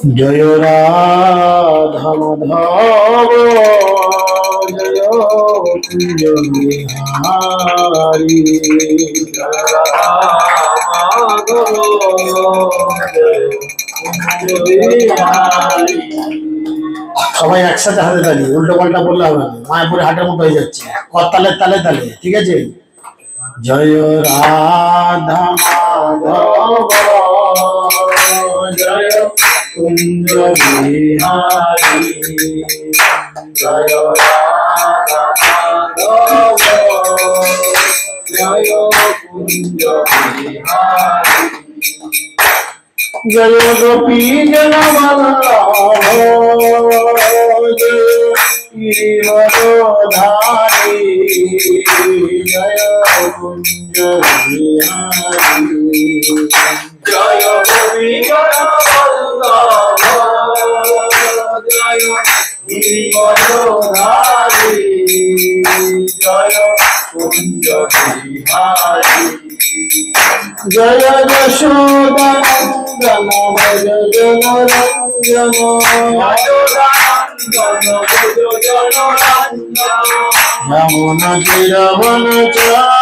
জয় রাধা মাধব জয় কুঞ্জ বিহারি জয় রাধা মাধব জয় কুঞ্জ বিহারি। সবাই একসাথে হাতে তালি, উল্টো পাল্টা বললে হবে না, মায়াপুরে হাটের মতো হয়ে যাচ্ছে। করতালে তালে তালে, ঠিক আছে। জয় রাধা মাধব জয় কুঞ্জ বিহারি জয় রাধা মাধব জয় কুঞ্জ বিহারি জয় গোপী জনবল্লভ জয় গিরিবরধারী জয় কুঞ্জ বিহারি জয় গোপী জনবল্লভ জয় গিরিবরধারী জয় কুঞ্জ বিহারি জয় যশোদানন্দন ভজ জনরঞ্জন যমুনা তীরবনচারী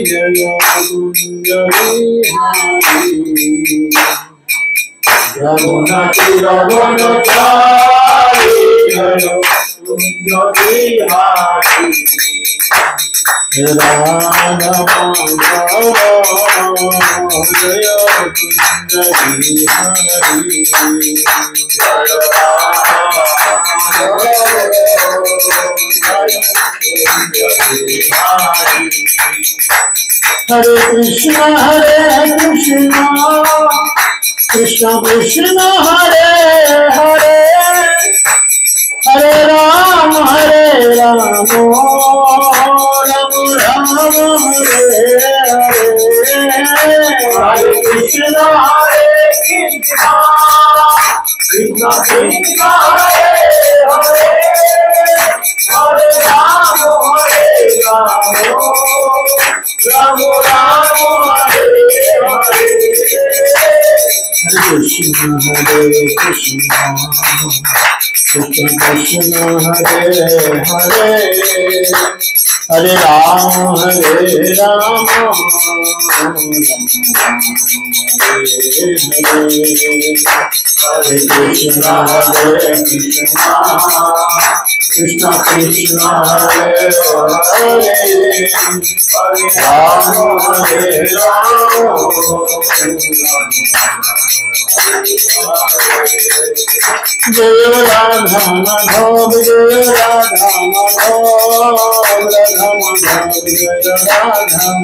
জয় কুঞ্জ বিহারি যমুনা তীরবনচারী জয় কুঞ্জ বিহারি রাধা মাধব জয় কুঞ্জ বিহারি জয় রাধা মাধব জয় কুঞ্জ বিহারি। হরে কৃষ্ণ কৃষ্ণ কৃষ্ণ হরে হরে হরে রাম রাম রাম হরে হরে হরে কৃষ্ণ কৃষ্ণ কৃষ্ণ কৃষ্ণ হরে হরে হরে রাম রাম রাম হরে হরে কৃষ্ণ কৃষ্ণ कृष्ण कृष्ण हरे हरे हरे राम हरे कृष्ण कृष्ण कृष्ण हरे हरे हरे राम जय राधा माधव जय राधा माधव राधा माधव जय राधा माधव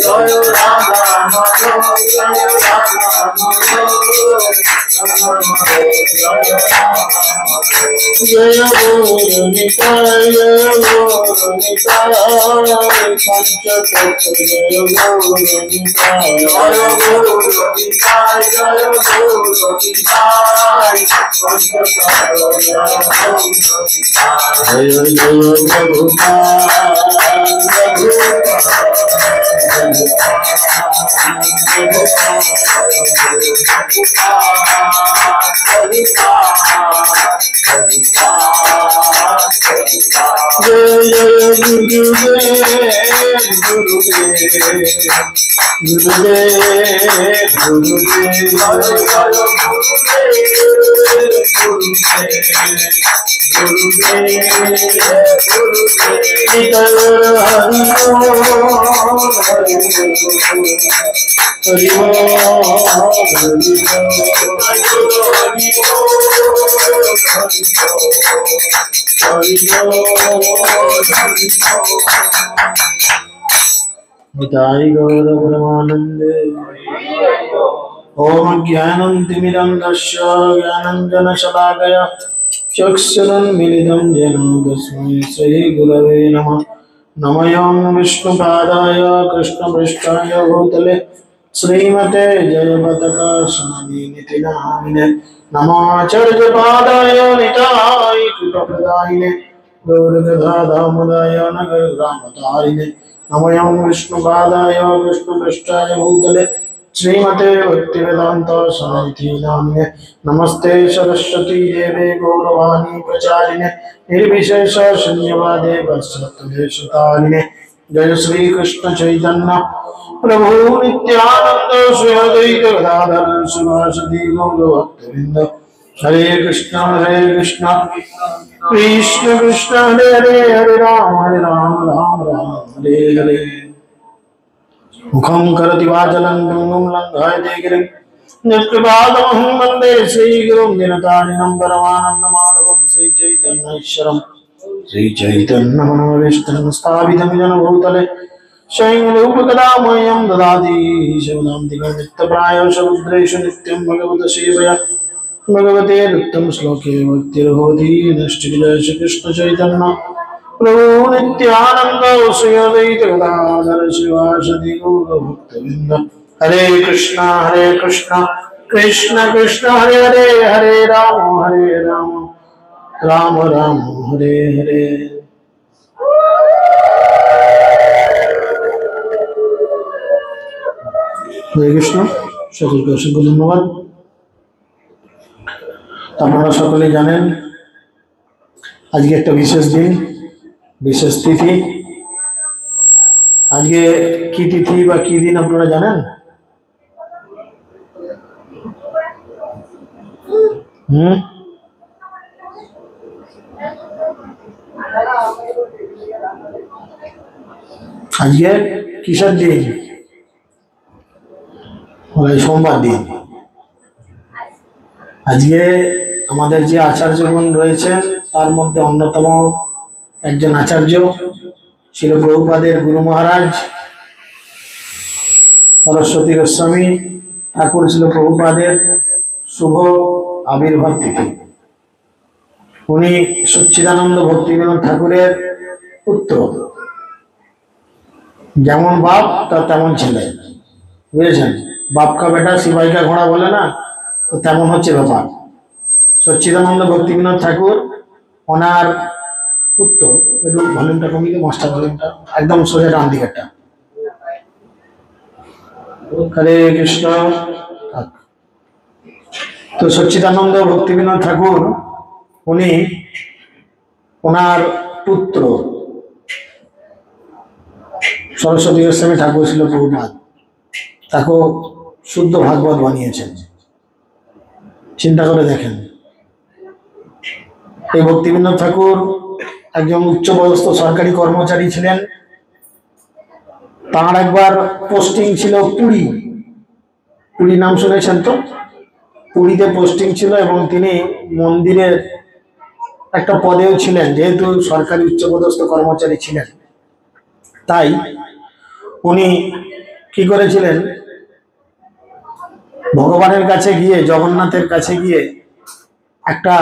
जय राधा माधव जय राधा माधव जय गुरु निताय पंचतत्व जय गुरु निताय जय गुरु निताय जय गुरु निताय जय जय निताय गौर परमानंदे ओम ज्ञानं तिमिरन्धस्य ज्ञानाञ्जनशलाकया चक्षुरुन्मीलितं येन तस्मै श्रीगुरवे नमः। नमः विष्णुपादाय कृष्णपृष्ठाय भूतले श्रीमते जयपताकाशालिनिति नामिने नमाचार्यपादाय निताय कृपाप्रदायिने गौरगदाधामदाय नगरग्रामतारिणे नमः विष्णुपादाय कृष्णपृष्ठाय भूतले श्रीमते भक्तिवेदांत स्वामी नामिने नमस्ते सरस्वती देवे गौरवाणी प्रचारिणे निर्विशेष शून्यवादे वत्सत्वदेशतारिणे जय श्री कृष्ण चैतन्य प्रभु नित्यानंद श्री अद्वैत गदाधर शिवासदि गौरभक्तवृंद हरे कृष्ण कृष्ण कृष्ण हरे हरे हरे राम राम राम हरे हरे मुखं करति वाचलं गंगं लंघयते गिरिं निष्कृपादमहं वन्दे श्रीगुरुं दिनतारिणं परमानन्दमाधवं श्रीचैतन्येश्वरं श्रीचैतन्यमनोभीष्टं स्थापितं येन भूतले स्वयं रूपकदामह्यं ददाति शिवनान्तिकं नित्यप्रायो समुद्रेषु नित्यं भगवतसेवया भगवते उत्तम श्लोके भक्तिर्भवति नष्टिविजय श्रीकृष्ण चैतन्य प्रभु नित्यानंद श्री अद्वैत गदाधर शिवासदि गौरभक्तवृंद हरे कृष्ण कृष्ण कृष्ण हरे हरे हरे राम राम राम हरे हरे। हरे कृष्ण সকলকে অসংখ্য ধন্যবাদ। আপনারা সকলে জানেন আজকে একটা বিশেষ দিন, বিশেষ তিথি। আজকে কি তিথি বা কি দিন আপনারা জানেন? আজকে কিসের দিন? সোমবার দিন। আজকে আমাদের যে আচার্যগণ রয়েছেন তার মধ্যে অন্যতম একজন আচার্য ছিল প্রভুপাদের গুরু মহারাজ সরস্বতী গোস্বামী ঠাকুর ছিল প্রভুপাদের শুভ আবির্ভাব তিথি। উনি সচ্চিদানন্দ ভক্তিবিনোদ ঠাকুরের পুত্র, যেমন বাপ তার তেমন ছেলে, বুঝেছেন? বাপ কা বেটা সিপাহি কা ঘোড়া বলে না, তো তেমন হচ্ছে ব্যাপার। সচ্চিদানন্দ ভক্তিবিনোদ ঠাকুর ওনার পুত্র। একটু ভলিউমটা কমিয়ে দিই, মাস্টার ভলিউমটা একদম সোজা ডান দিকেরটা। হরে কৃষ্ণ। তো সচ্চিদানন্দ ভক্তিবিনোদ ঠাকুর উনি ওনার পুত্র সরস্বতী গোস্বামী ঠাকুর ছিল প্রভুপাদ, তাকে শুদ্ধ ভাগবত বানিয়েছেন। চিন্তা করে দেখেন, এই ভক্তিবিনোদ ঠাকুর একজন উচ্চপদস্থ সরকারি কর্মচারী ছিলেন। তার একবার পোস্টিং ছিল পুরী। পুরী নাম শুনেছেন তো? পুরীতে পোস্টিং ছিল এবং তিনি মন্দিরের একটা পদেও ছিলেন। যেহেতু সরকারি উচ্চপদস্থ কর্মচারী ছিলেন, তাই উনি কি করেছিলেন, ভগবানের কাছে গিয়ে, জগন্নাথের কাছে গিয়ে একটা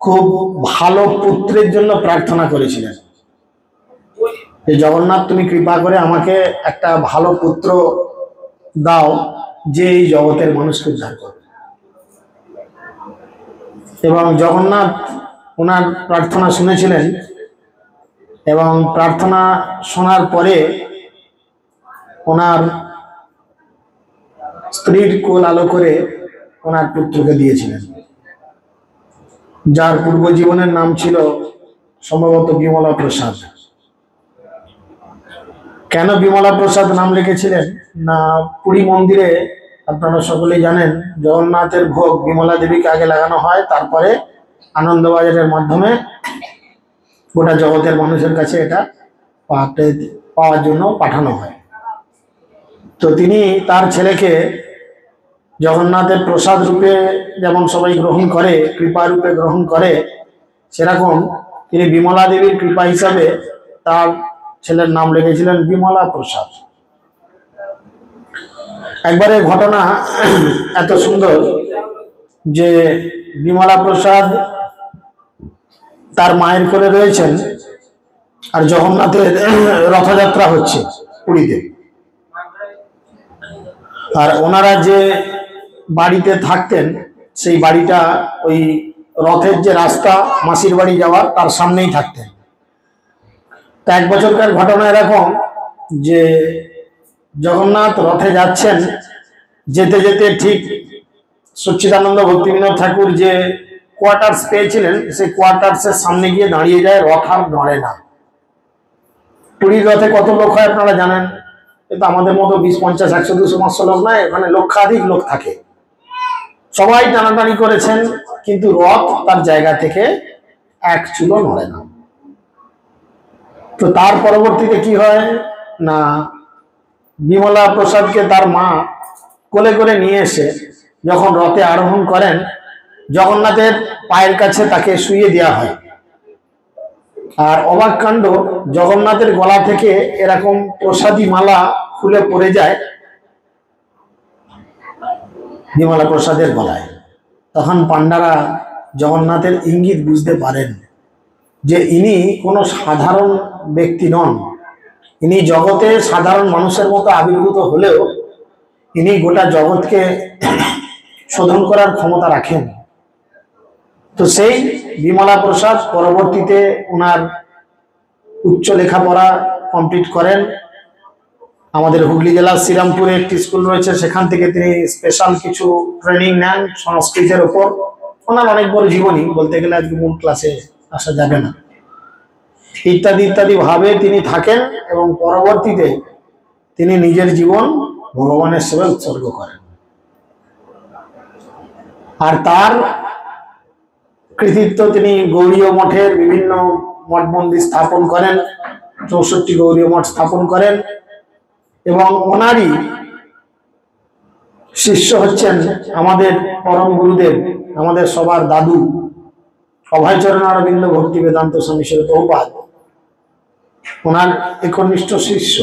খুব ভালো পুত্রের জন্য প্রার্থনা করেছিলেন যে জগন্নাথ তুমি কৃপা করে আমাকে একটা ভালো পুত্র দাও যে এই জগতের মানুষকে উদ্ধার করবে। এবং জগন্নাথ ওনার প্রার্থনা শুনেছিলেন এবং প্রার্থনা শোনার পরে ওনার স্ত্রীর কোল আলো করে ওনার পুত্রকে দিয়েছিলেন, যার পূর্ব জীবনের নাম ছিল সম্ভবত বিমলা প্রসাদ। কেন বিমলা প্রসাদ নাম লিখেছিলেন না, পুরী মন্দিরে আপনারা সকলেই জানেন জগন্নাথের ভোগ বিমলা দেবীকে আগে লাগানো হয়, তারপরে আনন্দবাজারের মাধ্যমে গোটা জগতের মানুষের কাছে এটা পাওয়ার জন্য পাঠানো হয়। তো তিনি তার ছেলেকে জগন্নাথের প্রসাদ রূপে যেমন সবাই গ্রহণ করে, কৃপা রূপে গ্রহণ করে, সেরকম তিনি বিমলা দেবীর কৃপা হিসাবে তার ছেলের নাম লিখেছিলেন বিমলা প্রসাদ। একবারে ঘটনা এত সুন্দর যে বিমলা প্রসাদ তার মায়ের কোলে রয়েছেন আর জগন্নাথের রথযাত্রা হচ্ছে পুরীতে। আর ওনারা যে বাড়িতে থাকতেন সেই বাড়িটা ওই রথের যে রাস্তা মাসির বাড়ি যাওয়ার তার সামনেই থাকতেন। তা এক বছরকার ঘটনা এরকম যে জগন্নাথ রথে যাচ্ছেন, যেতে যেতে ঠিক সচ্চিদানন্দ ভক্তিবিনোদ ঠাকুর যে কোয়ার্টার্স পেয়েছিলেন সেই কোয়ার্টার্সের সামনে গিয়ে দাঁড়িয়ে যায়, রথ আর নড়ে না। পুরীর রথে কত লোক হয় আপনারা জানেন, কিন্তু আমাদের মতো 20, 50, 100, 200, 500 লোক নয়, এখানে লক্ষাধিক লোক থাকে। সবাই টানাটানি করেছেন, কিন্তু রথ তার জায়গা থেকে এক চুলো নড়ে না। তো তার পরবর্তীতে কি হয় না, বিমলা প্রসাদকে তার মা কোলে করে নিয়ে এসে যখন রথে আরোহণ করেন, জগন্নাথের পায়ের কাছে তাকে শুইয়ে দেওয়া হয়। আর অবাক কাণ্ড, জগন্নাথের গলা থেকে এরকম প্রসাদী মালা খুলে পড়ে যায় বিমলা প্রসাদের গলায়। তখন পান্ডারা জগন্নাথের ইঙ্গিত বুঝতে পারেন যে ইনি কোনো সাধারণ ব্যক্তি নন, ইনি জগতে সাধারণ মানুষের মতো আবির্ভূত হলেও ইনি গোটা জগৎকে শোধন করার ক্ষমতা রাখেন। তো সেই বিমলা প্রসাদ পরবর্তীতে ওনার উচ্চ লেখাপড়া কমপ্লিট করেন। আমাদের হুগলি জেলার শ্রীরামপুরে একটি স্কুল রয়েছে, সেখান থেকে তিনি স্পেশাল কিছু ট্রেনিং নেন সংস্কৃতের উপর। ওনার অনেক বড় জীবনী, বলতে গেলে আজকে মূল ক্লাসে আসা যাবে না। ইত্যাদি ইত্যাদি ভাবে তিনি থাকেন এবং পরবর্তীতে তিনি নিজের জীবন ভগবানের সেবায় উৎসর্গ করেন। আর তার কৃতিত্ব, তিনি গৌড়ীয় মঠের বিভিন্ন মঠ মন্দির স্থাপন করেন, 64 গৌড়ীয় মঠ স্থাপন করেন। এবং ওনারই শিষ্য হচ্ছেন আমাদের পরম গুরুদেব, আমাদের সবার দাদু অভয়চরণ অরবিন্দ ভক্তি বেদান্ত স্বামী শ্রী প্রভুপাদ। ওনার একনিষ্ঠ শিষ্য।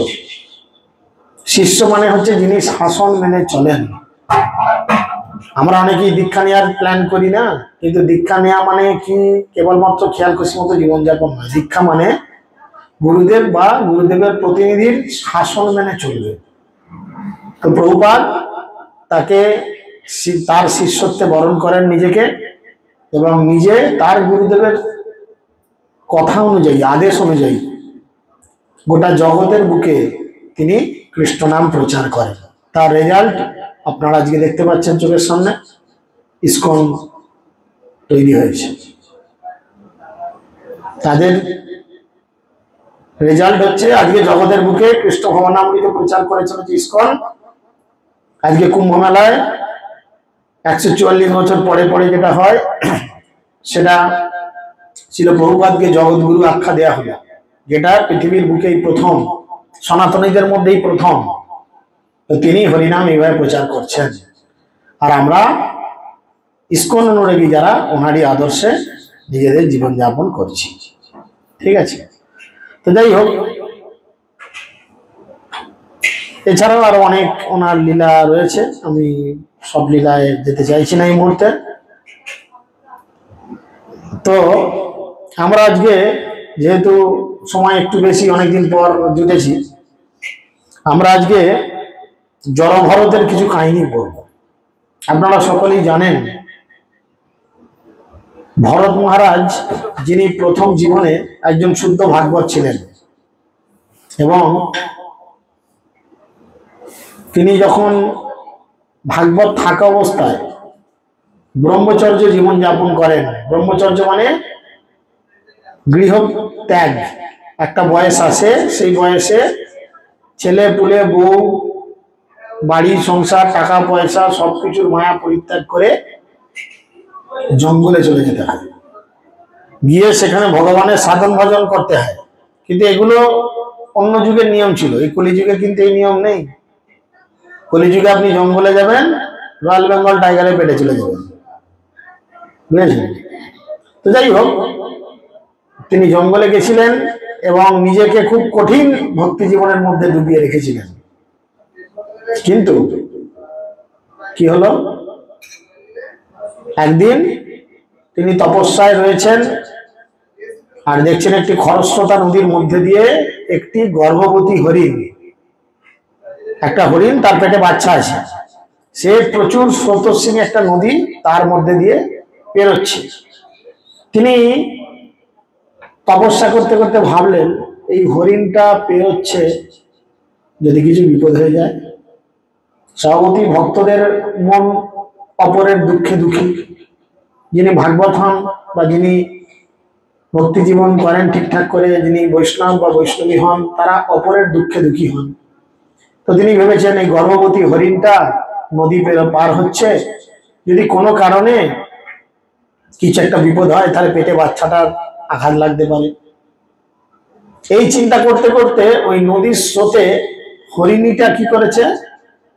শিষ্য মানে হচ্ছে যিনি শাসন মেনে চলেন। আমরা অনেকেই দীক্ষা নেওয়ার প্ল্যান করি না, কিন্তু দীক্ষা নেওয়া মানে কি কেবলমাত্র খেয়াল খুশি মতো জীবনযাপন নয়। দীক্ষা মানে গুরুদেব বা গুরুদেবের প্রতিনিধির শাসন মেনে চলবে। তো প্রভুপাদ তাকে তার শিষ্যত্বে বরণ করেন নিজেকে, এবং নিজে তার গুরুদেবের কথা অনুযায়ী, আদেশ অনুযায়ী গোটা জগতের বুকে তিনি কৃষ্ণ নাম প্রচার করেন। তার রেজাল্ট আপনারা আজকে দেখতে পাচ্ছেন চোখের সামনে, ইসকন তৈরি হয়েছে। তাদের রেজাল্ট হচ্ছে আজকে জগতের বুকে কৃষ্ণ ভবনামৃত প্রচার করেছিল যে ইসকন, আজকে কুম্ভ মেলায় 144 বছর পরে পরে যেটা হয়, সেটা ছিল প্রভুপাদকে জগৎগুরু আখ্যা দেয়া হলো, যেটা পৃথিবীর বুকেই প্রথম, সনাতনীদের মধ্যেই প্রথম। তো তিনি হরিনাম এইভাবে প্রচার করছেন, আর আমরা ইসকন অনুরাগী যারা ওনারই আদর্শে নিজেদের জীবনযাপন করছি। ঠিক আছে, তো যাই হোক, এছাড়াও আরো অনেক ওনার লীলা রয়েছে, আমি সব লীলায় যেতে চাইছি না এই মুহূর্তে। তো আমরা আজকে যেহেতু সময় একটু বেশি, অনেকদিন পর জুটেছি, আমরা আজকে জড়ভরতের কিছু কাহিনী বলব। আপনারা সকলেই জানেন ভরত মহারাজ, যিনি প্রথম জীবনে একজন শুদ্ধ ভাগবত ছিলেন, এবং তিনি যখন ভাগবত থাকা অবস্থায় ব্রহ্মচর্য জীবন যাপন করেন। ব্রহ্মচর্য মানে গৃহ ত্যাগ। একটা বয়স আসে, সেই বয়সে ছেলে পুলে, বউ, বাড়ি সংসার, টাকা পয়সা সবকিছুর মায়া পরিত্যাগ করে জঙ্গলে চলে যেতে হয়, গিয়ে সেখানে ভগবানের সাধন ভজন করতে হয়। কিন্তু এগুলো অন্য যুগের নিয়ম ছিল, এই কলিযুগে কিন্তু এই নিয়ম নেই। কলিযুগে আপনি জঙ্গলে যাবেন, রয়্যাল বেঙ্গল টাইগারে পেটে চলে যাবেন, বুঝেছেন? তো যাই হোক, তিনি জঙ্গলে গেছিলেন এবং নিজেকে খুব কঠিন ভক্তি জীবনের মধ্যে ডুবিয়ে রেখেছিলেন। কিন্তু কি হলো, একদিন তিনি তপস্যায় রয়েছেন, আর দেখছেন একটি খরস্রোতা নদীর মধ্যে দিয়ে একটি গর্ভবতী হরিণ, একটা হরিণ, তার পেটে বাচ্চা আছে, সে প্রচুর স্রোতস্বিনী একটা নদী, তার মধ্যে দিয়ে পেরোচ্ছে। তিনি তপস্যা করতে করতে ভাবলেন, এই হরিণটা পেরোচ্ছে যদি কিছু বিপদ হয়ে যায়। স্বভাবতই ভক্তদের মন অপরের দুঃখে দুঃখী। যিনি ভাগবত হন বা যিনি ভক্তি জীবন করেন ঠিকঠাক করে, যিনি বৈষ্ণব বা বৈষ্ণবী হন, তারা অপরের দুঃখে দুঃখী হন। তো তিনি ভেবেছেন এই গর্ভবতী হরিণটা নদী পার হচ্ছে, যদি কোনো কারণে কিছু একটা বিপদ হয় তাহলে পেটে বাচ্চাটার আঘাত লাগতে পারে। এই চিন্তা করতে করতে ওই নদীর স্রোতে হরিণীটা কি করেছে,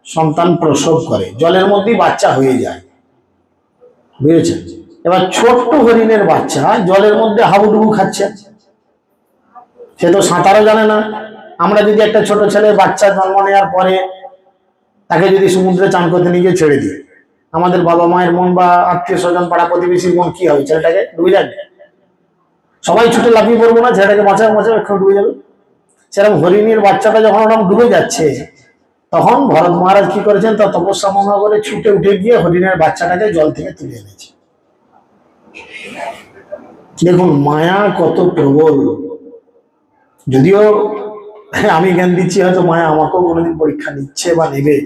সন্তান প্রসব করে, জলের মধ্যেই বাচ্চা হয়ে যায়, বুঝেছেন? এবার ছোট্ট হরিণের বাচ্চা জলের মধ্যে হাবুডুবু খাচ্ছে, সে তো সাঁতারও জানে না। আমরা যদি একটা ছোট ছেলে বাচ্চা জন্ম নেওয়ার পরে তাকে যদি সমুদ্রে চান করতে নিয়ে গিয়ে ছেড়ে দিই, আমাদের বাবা মায়ের মন বা আত্মীয় স্বজন পাড়া প্রতিবেশীর মন কি হবে? ছেলেটাকে ডুবে যাবে, সবাই ছুটে লাফিয়ে পড়বো না ছেলেটাকে বাঁচাও বাঁচাও, একটু ডুবে যাবে। সেরকম হরিণীর বাচ্চাটা যখন ওরকম ডুবে যাচ্ছে, তখন ভরত মহারাজ কি করেছেন, তার তপস্যা মনে করে ছুটে উঠে গিয়ে হরিণের বাচ্চাটাকে জল থেকে তুলে এনেছে। দেখুন মায়া কত প্রবল। যদিও আমি জ্ঞান দিচ্ছি, হয়তো মায়া আমাকেও কোনোদিন পরীক্ষা নিচ্ছে বা নেবে,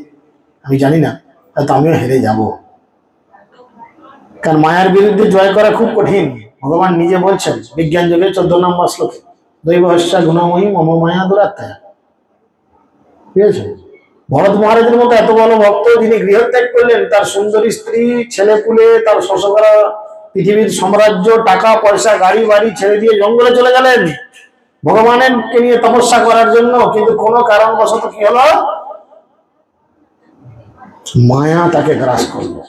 আমি জানি না, হয়তো আমিও হেরে যাব। কারণ মায়ার বিরুদ্ধে জয় করা খুব কঠিন। ভগবান নিজে বলছেন বিজ্ঞান যোগে 14 নম্বর শ্লোকে, দৈবহস্যা গুণময়ী মম মায়া দুরাত্মায়া। ঠিক আছে? ভরত মহারাজের মতো এত বড় ভক্ত, যিনি গৃহত্যাগ করলেন, তার সুন্দরী স্ত্রী, ছেলে পুলে, তার শোষকরা, পৃথিবীর সাম্রাজ্য, টাকা পয়সা, গাড়ি বাড়ি ছেড়ে দিয়ে জঙ্গলে চলে গেলেন ভগবানকে নিয়ে তপস্যা করার জন্য। কিন্তু কোনো কারণবশত কি হলো, মায়া তাকে গ্রাস করলো।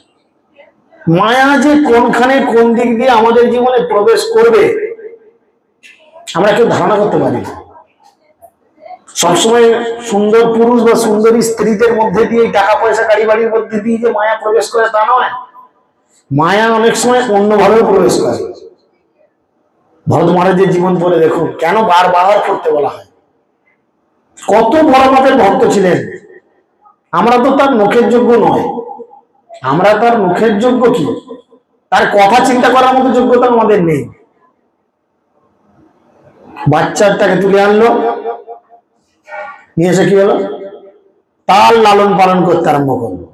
মায়া যে কোনখানে কোন দিক দিয়ে আমাদের জীবনে প্রবেশ করবে আমরা কেউ ধারণা করতে পারি না। সবসময় সুন্দর পুরুষ বা সুন্দরী স্ত্রীদের মধ্যে দিয়ে, টাকা পয়সা গাড়ি বাড়ির মধ্যে দিয়ে যে মায়া প্রবেশ করে তা নয়। মায়া অনেক সময় অন্যভাবে প্রবেশ করে। ভরত মহারাজের জীবন পড়ে দেখুন, কেন বারবার করতে বলা হয়। কত বড় মাপের ভক্ত ছিলেন। আমরা তো তার মুখের যোগ্য নয়। আমরা তার মুখের যোগ্য কি, তার কথা চিন্তা করার মতো যোগ্যতা আমাদের নেই। বাচ্চাটাকে তুলে আনলো, নিয়ে এসে কি হলো, তার লালন পালন করতে আরম্ভ করলো।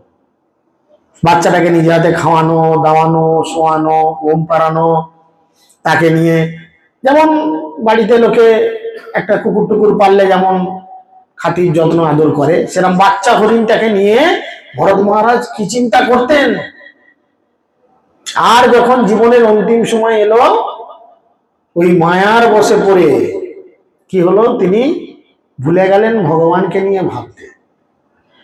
বাচ্চাটাকে নিজে হাতে খাওয়ানো, দাওয়ানো, শোয়ানো, ঘুম পাড়ানো, তাকে নিয়ে যেমন বাড়িতে লোকে একটা কুকুর টুকুর পাললে যেমন খাতির যত্ন আদর করে, সেরকম বাচ্চা হরিণটাকে নিয়ে ভরত মহারাজ কি চিন্তা করতেন। আর যখন জীবনের অন্তিম সময় এলো, ওই মায়ার বসে পড়ে কি হলো, তিনি ভুলে গেলেন ভগবানকে নিয়ে ভাবতে।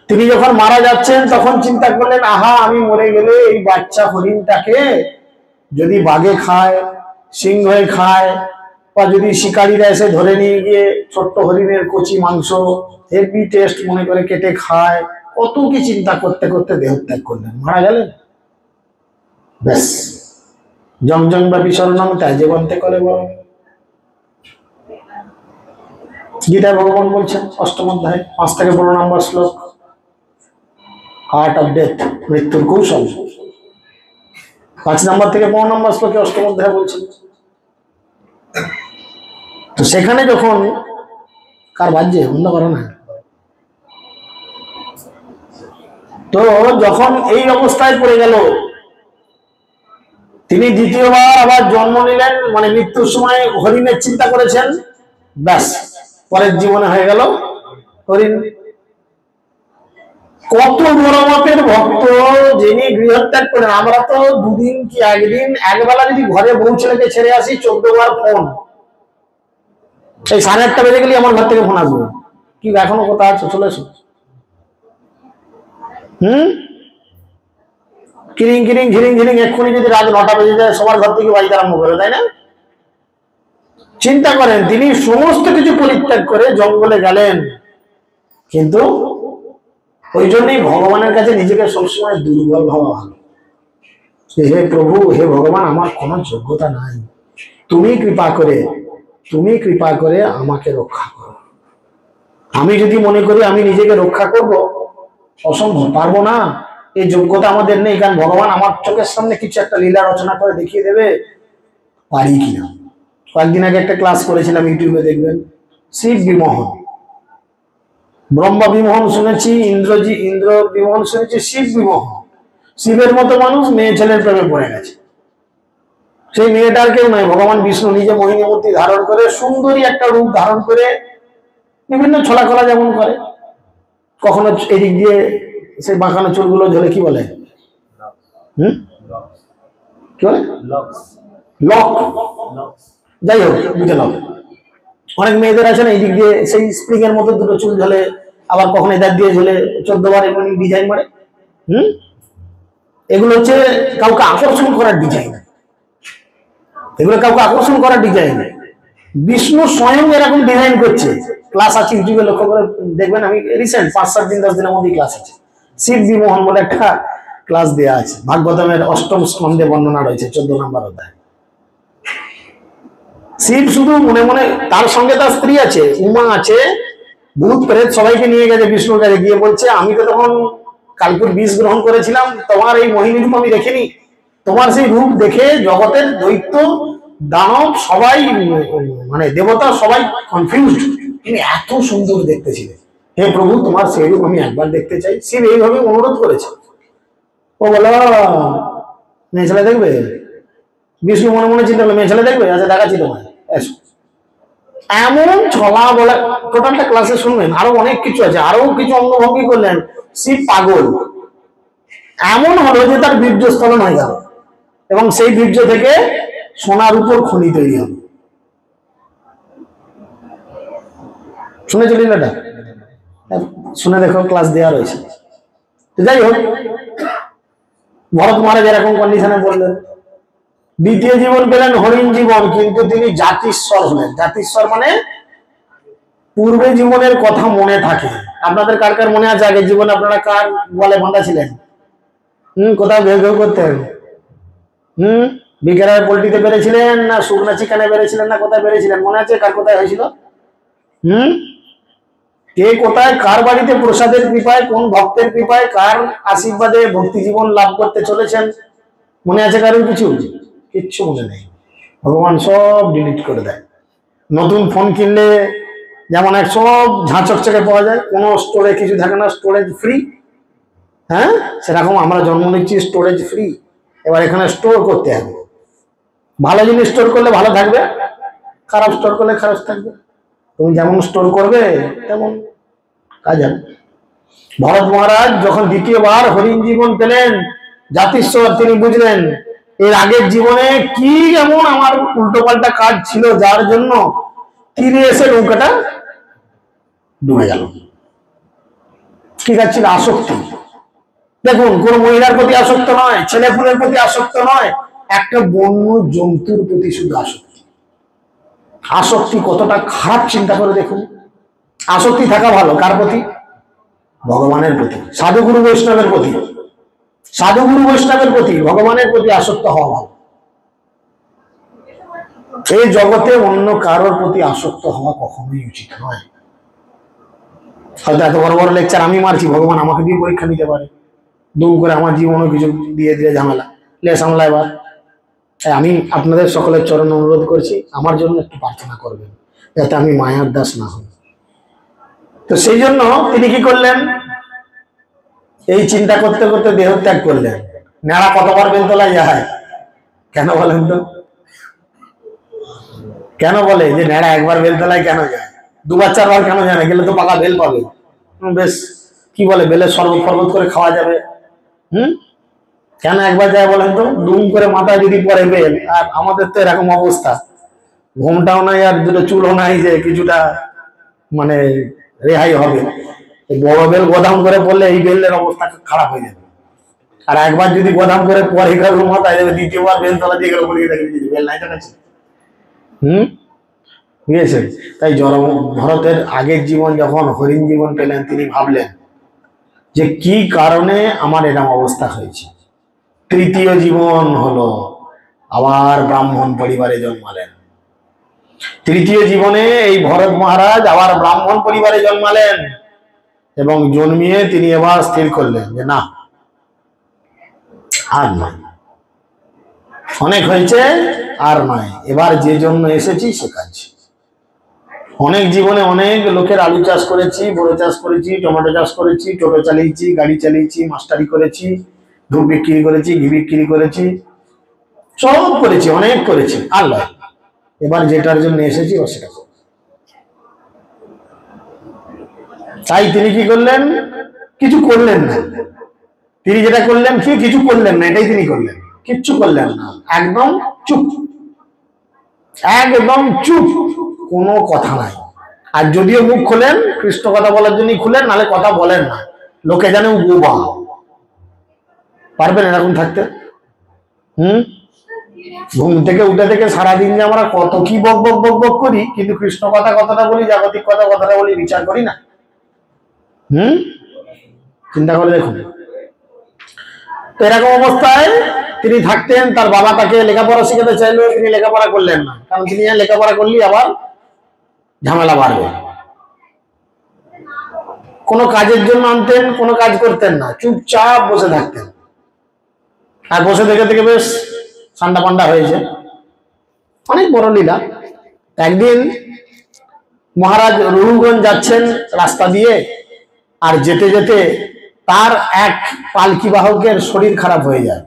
তিনি যখন মারা যাচ্ছেন তখন চিন্তা করলেন, আহা আমি মরে গেলে এই বাচ্চা হরিণটাকে যদি বাঘে খায়, সিংহে খায়, বা যদি শিকারীরা এসে ধরে নিয়ে গিয়ে ছোট্ট হরিণের কচি মাংস হেভি টেস্ট মনে করে কেটে খায়, কত কি চিন্তা করতে করতে দেহত্যাগ করলেন, মারা গেলেন। ব্যাস, জং ব্যাপী শরণং ত্যাজ্যবন্তে করে বল। গীতায় ভগবান বলছেন 8ম অধ্যায় 5 থেকে 15 নম্বর শ্লোক, আর্ট অফ ডেথ, মৃত্যুর কৌশল। 5 নম্বর থেকে 15 নম্বর শ্লোকে 8ম অধ্যায় বলছেন। তো সেখানে যখন কার বাজছে, বন্ধ করো না। তো যখন এই অবস্থায় পড়ে গেল, তিনি দ্বিতীয়বার আবার জন্ম নিলেন, মানে মৃত্যুর সময় হরিণের চিন্তা করেছেন, ব্যাস পরের জীবনে হয়ে গেল হরিণ। কত বড় মাপের ভক্ত, যিনি গৃহত্যাগ করেন। আমরা তো দুদিন কি একদিন একবেলা যদি ঘরে বউ ছেলেকে ছেড়ে আসি, 14 বার ফোন। এই 8:30 বেজে গেলে আমার ঘর থেকে ফোন আসবে, কি এখনো কোথায় আছো, চলে এসো। কিরিং কিরিং ঝিরিং ঝিরিং, এক্ষুনি যদি রাত 9টা বেজে যায় সবার ঘর থেকে বাড়িতে আরম্ভ করে, তাই না? চিন্তা করেন, তিনি সমস্ত কিছু পরিত্যাগ করে জঙ্গলে গেলেন, কিন্তু ওই জন্যই ভগবানের কাছে নিজেকে সবসময় দুর্বল ভাবা ভালো। হে প্রভু, হে ভগবান, আমার কোনো যোগ্যতা নাই, তুমি কৃপা করে আমাকে রক্ষা করো। আমি যদি মনে করি আমি নিজেকে রক্ষা করব, অসম্ভব, পারবো না। এই যোগ্যতা আমাদের নেই। কারণ ভগবান আমার চোখের সামনে কিছু একটা লীলা রচনা করে দেখিয়ে দেবে, পারি কিনা। কয়েকদিন আগে একটা ক্লাস করেছিলাম, ইউটিউবে দেখবেন, শিব বিমোহন। ব্রহ্মা বিমোহন শুনেছি, ইন্দ্র বিমোহন শুনেছি, শিব বিমোহন। শিবের মতো মানুষ মেয়ে ছেলের প্রেমে পড়ে গেছে। সেই মেয়েটার কেউ নয়, ভগবান বিষ্ণু নিজে মোহিনী মূর্তি ধারণ করে, সুন্দরী একটা রূপ ধারণ করে বিভিন্ন ছলাকলা যেমন করে, কখনো এদিক দিয়ে সেই বাঁকানো চুলগুলো ঝরে কি বলে, কি বলে, লক, যাই হোক বুঝে নাও। অনেক মেয়েদের আছে না এইদিক দিয়ে সেই স্প্রিং এর মতো দুটো চুল ঝলে, আবার কখনো এদার দিয়ে ঝলে 14 বার এমন ডিজাইন মারে। এগুলো হচ্ছে কাউকে আকর্ষণ করার ডিজাইন, এগুলো কাউকে আকর্ষণ করার ডিজাইন। বিষ্ণু স্বয়ং এরকম ডিজাইন করছে। ক্লাস আছে ইউটিউবে, লক্ষ্য করে দেখবেন, আমি রিসেন্ট 5-7 দিন 10 দিনের মধ্যে ক্লাস আছে, শিব বিমোহন বলে একটা ক্লাস দেওয়া আছে। ভাগবতমের 8ম স্কন্ধে বর্ণনা রয়েছে 14 নম্বর অধ্যায়। শিব শুধু মনে মনে, তার সঙ্গে তার স্ত্রী আছে, উমা আছে, ভূত প্রেত সবাইকে নিয়ে গেছে বিষ্ণুর কাছে, গিয়ে বলছে আমি তো তখন কালকুর বিষ গ্রহণ করেছিলাম, তোমার এই মোহিনী রূপ আমি দেখিনি, তোমার সেই রূপ দেখে জগতের দৈত্য দানব সবাই, মানে দেবতা সবাই কনফিউজড, তুমি এত সুন্দর দেখতে ছিলে, হে প্রভু তোমার সেই রূপ আমি একবার দেখতে চাই। শিব এইভাবে অনুরোধ করেছে। ও বলো মেয়ে ছেলে দেখবে? বিষ্ণু মনে মনে চিন্তা করলো মেয়ে ছেলে দেখবে, আচ্ছা দেখাচ্ছি তোমায়, এসো। এমন ছলা বলা, টোটালটা ক্লাসে শুনবেন, আরো অনেক কিছু আছে, আরো কিছু অঙ্গভঙ্গি করলেন। শিব পাগল, এমন হলো যে তার বীর্যস্থলন হয়ে গেল, এবং সেই বীর্য থেকে সোনার উপর খনি তৈরি হলো। শুনেছিলেন এটা? শুনে দেখো, ক্লাস দেওয়া রয়েছে। যাই হোক, ভরত মহারাজ এরকম কন্ডিশনে বললেন। দ্বিতীয় জীবন পেলেন হরিণ জীবন, কিন্তু তিনি জাতিস্বর হলেন। জাতিস্বর মানে পূর্বে জীবনের কথা মনে থাকে। আপনাদের কার কার মনে আছে আগের জীবনে আপনারা কার বলে বাঁধা ছিলেন? কোথাও ঘেউ ঘেউ করতেন? বিকেরায় পোল্ট্রিতে বেড়েছিলেন, না শুকনা চিকেনে বেড়েছিলেন, না কোথায় বেড়েছিলেন? মনে আছে কার কোথায় হয়েছিল? কে কোথায় কার বাড়িতে প্রসাদের কৃপায়, কোন ভক্তের কৃপায়, কার আশীর্বাদে ভক্তি জীবন লাভ করতে চলেছেন? মনে আছে কারোর কিছু? কিচ্ছু মনে নেই। ভগবান সব ডিলিট করে দেয়। নতুন ফোন কিনলে যেমন এক সব ঝাঁ চকচকে পাওয়া যায়, কোনো স্টোরে কিছু থাকে না, স্টোরেজ ফ্রি। হ্যাঁ, সেরকম আমরা জন্ম নিচ্ছি স্টোরেজ ফ্রি। এবার এখানে স্টোর করতে হবে। ভালো জিনিস স্টোর করলে ভালো থাকবে, খারাপ স্টোর করলে খারাপ থাকবে। তুমি যেমন স্টোর করবে তেমন কাজ হবে। ভরত মহারাজ যখন দ্বিতীয়বার হরিণ জীবন পেলেন, জাতিস্বর, তিনি বুঝলেন এর আগের জীবনে কি এমন আমার উল্টোপাল্টা কাজ ছিল যার জন্য তীরে এসে নৌকাটা ডুবে গেল। কি কাজ ছিল? আসক্তি। দেখুন, কোন মহিলার প্রতি আসক্ত নয়, ছেলে ফুলের প্রতি আসক্ত নয়, একটা বন্য জন্তুর প্রতি শুধু আসক্তি। আসক্তি কতটা খারাপ চিন্তা করে দেখুন। আসক্তি থাকা ভালো কার প্রতি? ভগবানের প্রতি, সাধুগুরু বৈষ্ণবের প্রতি। সাধুগুরু বৈষ্ণবের প্রতি, ভগবানের প্রতি আসক্ত হওয়া ভালো। এই জগতে অন্য কারোর প্রতি আসক্ত হওয়া কখনোই উচিত নয়। হয়তো এত বড় বড় লেকচার আমি মারছি, ভগবান আমাকে দিয়ে পরীক্ষা নিতে পারে, দুম করে আমার জীবনও কিছু দিয়ে দিলে ঝামেলা, লে সামলা। এবার আমি আপনাদের সকলের চরণ অনুরোধ করছি, আমার জন্য একটু প্রার্থনা করবেন যাতে আমি মায়ার দাস না হই। তো সেই জন্য তিনি কি করলেন? এই চিন্তা করতে করতে দেহত্যাগ করলেন। নেড়া কতবার বেলতলায় যায়? কেন বলেন তো? কেন বলে যে নেড়া একবার বেলতলায় কেন যায়? 2-4 বার কেন যায় না? গেলে তো পাকা বেল পাবে, বেশ কি বলে বেলের শরবত ফরবত করে খাওয়া যাবে। কেন একবার যায় বলেন তো? দুম করে মাথায় যদি পরে বেল। আর আমাদের তো এরকম অবস্থা, ঘুমটাও নাই আর দুটো চুলও নাই যে কিছুটা মানে রেহাই হবে। বড় বেল গোদাম করে পড়লে এই বেলের অবস্থা খারাপ হয়ে যাবে। আর একবার যদি গোদাম করে পরে কারোর মাথায় যাবে, দ্বিতীয়বার বেল তলা দিয়ে গেলে পড়িয়ে থাকবে, বেল নাই দেখাচ্ছে। বুঝেছে? তাই ভরতের আগের জীবন যখন হরিণ জীবন পেলেন, তিনি ভাবলেন যে কি কারণে আমার এরকম অবস্থা হয়েছে। তৃতীয় জীবন হলো, আবার ব্রাহ্মণ পরিবারে জন্মালেন। তৃতীয় জীবনে এই ভরত মহারাজ আবার ব্রাহ্মণ পরিবারে জন্মালেন, এবং জন্মিয়ে তিনি এবার স্থির করলেন যে না, আর নয়, অনেক হয়েছে, আর নয়, এবার যে জন্য এসেছি সে কাজ। অনেক জীবনে অনেক লোকের আলু চাষ করেছি, বড় চাষ করেছি, টমেটো চাষ করেছি, টোটো চালিয়েছি, গাড়ি চালিয়েছি, মাস্টারি করেছি, ধূপ বিক্রি করেছি, ঘি বিক্রি করেছি, সব করেছি, অনেক করেছি। আল্লাহ এবার যেটার জন্য এসেছি ও সেটা। তাই তিনি কি করলেন? কিছু করলেন না। তিনি যেটা করলেন কি, কিছু করলেন না, এটাই তিনি করলেন। কিচ্ছু করলেন না, একদম চুপ, একদম চুপ, কোনো কথা নাই। আর যদিও মুখ খোলেন, কৃষ্ণ কথা বলার জন্যই খুলেন, নাহলে কথা বলেন না, লোকে জানে বোবা। পারবেন এরকম থাকতে? ঘুম থেকে উঠে থেকে সারাদিন যে আমরা কত কি বক বক বক বক করি, কিন্তু কৃষ্ণ কথা কথাটা বলি, জাগতিক কথা কথাটা বলি, বিচার করি না। চিন্তা করে দেখুন। তো এরকম অবস্থায় তিনি থাকতেন। তার বাবা তাকে লেখাপড়া শিখাতে চাইলেও তিনি লেখাপড়া করলেন না, কারণ তিনি লেখাপড়া করলে আবার ঝামেলা বাড়বে। কোনো কাজের জন্য আনতেন, কোনো কাজ করতেন না, চুপচাপ বসে থাকতেন। আর বসে থেকে থেকে বেশ ঠান্ডা পান্ডা হয়েছে, অনেক বড় লীলা। একদিন মহারাজ রঘুগঞ্জ যাচ্ছেন রাস্তা দিয়ে, আর যেতে যেতে তার এক পালকি বাহকের শরীর খারাপ হয়ে যায়।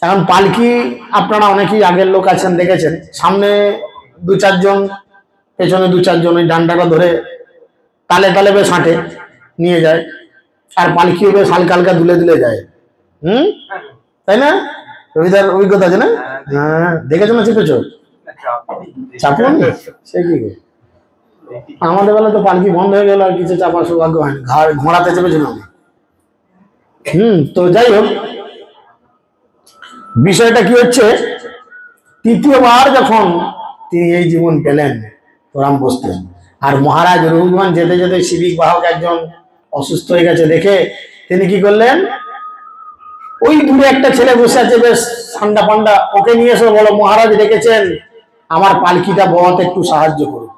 এখন পালকি আপনারা অনেকেই আগের লোক আছেন, দেখেছেন, সামনে 2-4 জন, পেছনে 2-4 জন ওই ডান্ডাটা ধরে তালে তালে বেশ হাঁটে নিয়ে যায়, আর পালকিও বেশ হালকা হালকা দুলে দুলে যায়। তাই না? রবিদার অভিজ্ঞতা আছে না? হ্যাঁ, দেখেছো না চেপেছো? চাপুন সে কি, আমাদের বেলা তো পালকি বন্ধ হয়ে গেল, আর কিছু চাপা সৌভাগ্য হয়নি, ঘোড়াতে চেপেছিল। তো যাই হোক, বিষয়টা কি হচ্ছে, তৃতীয়বার যখন তিনি এই জীবন পেলেন, প্রণাম বসতেন, আর মহারাজ রঘুগঞ্জ যেতে যেতে শিবিক বাহক একজন অসুস্থ হয়ে গেছে দেখে তিনি কি করলেন, ওই দূরে একটা ছেলে বসে আছে বেশ ঠান্ডা পান্ডা, ওকে নিয়ে এসে বলো মহারাজ রেখেছেন, আমার পালকিটা বওয়াতে একটু সাহায্য করুন।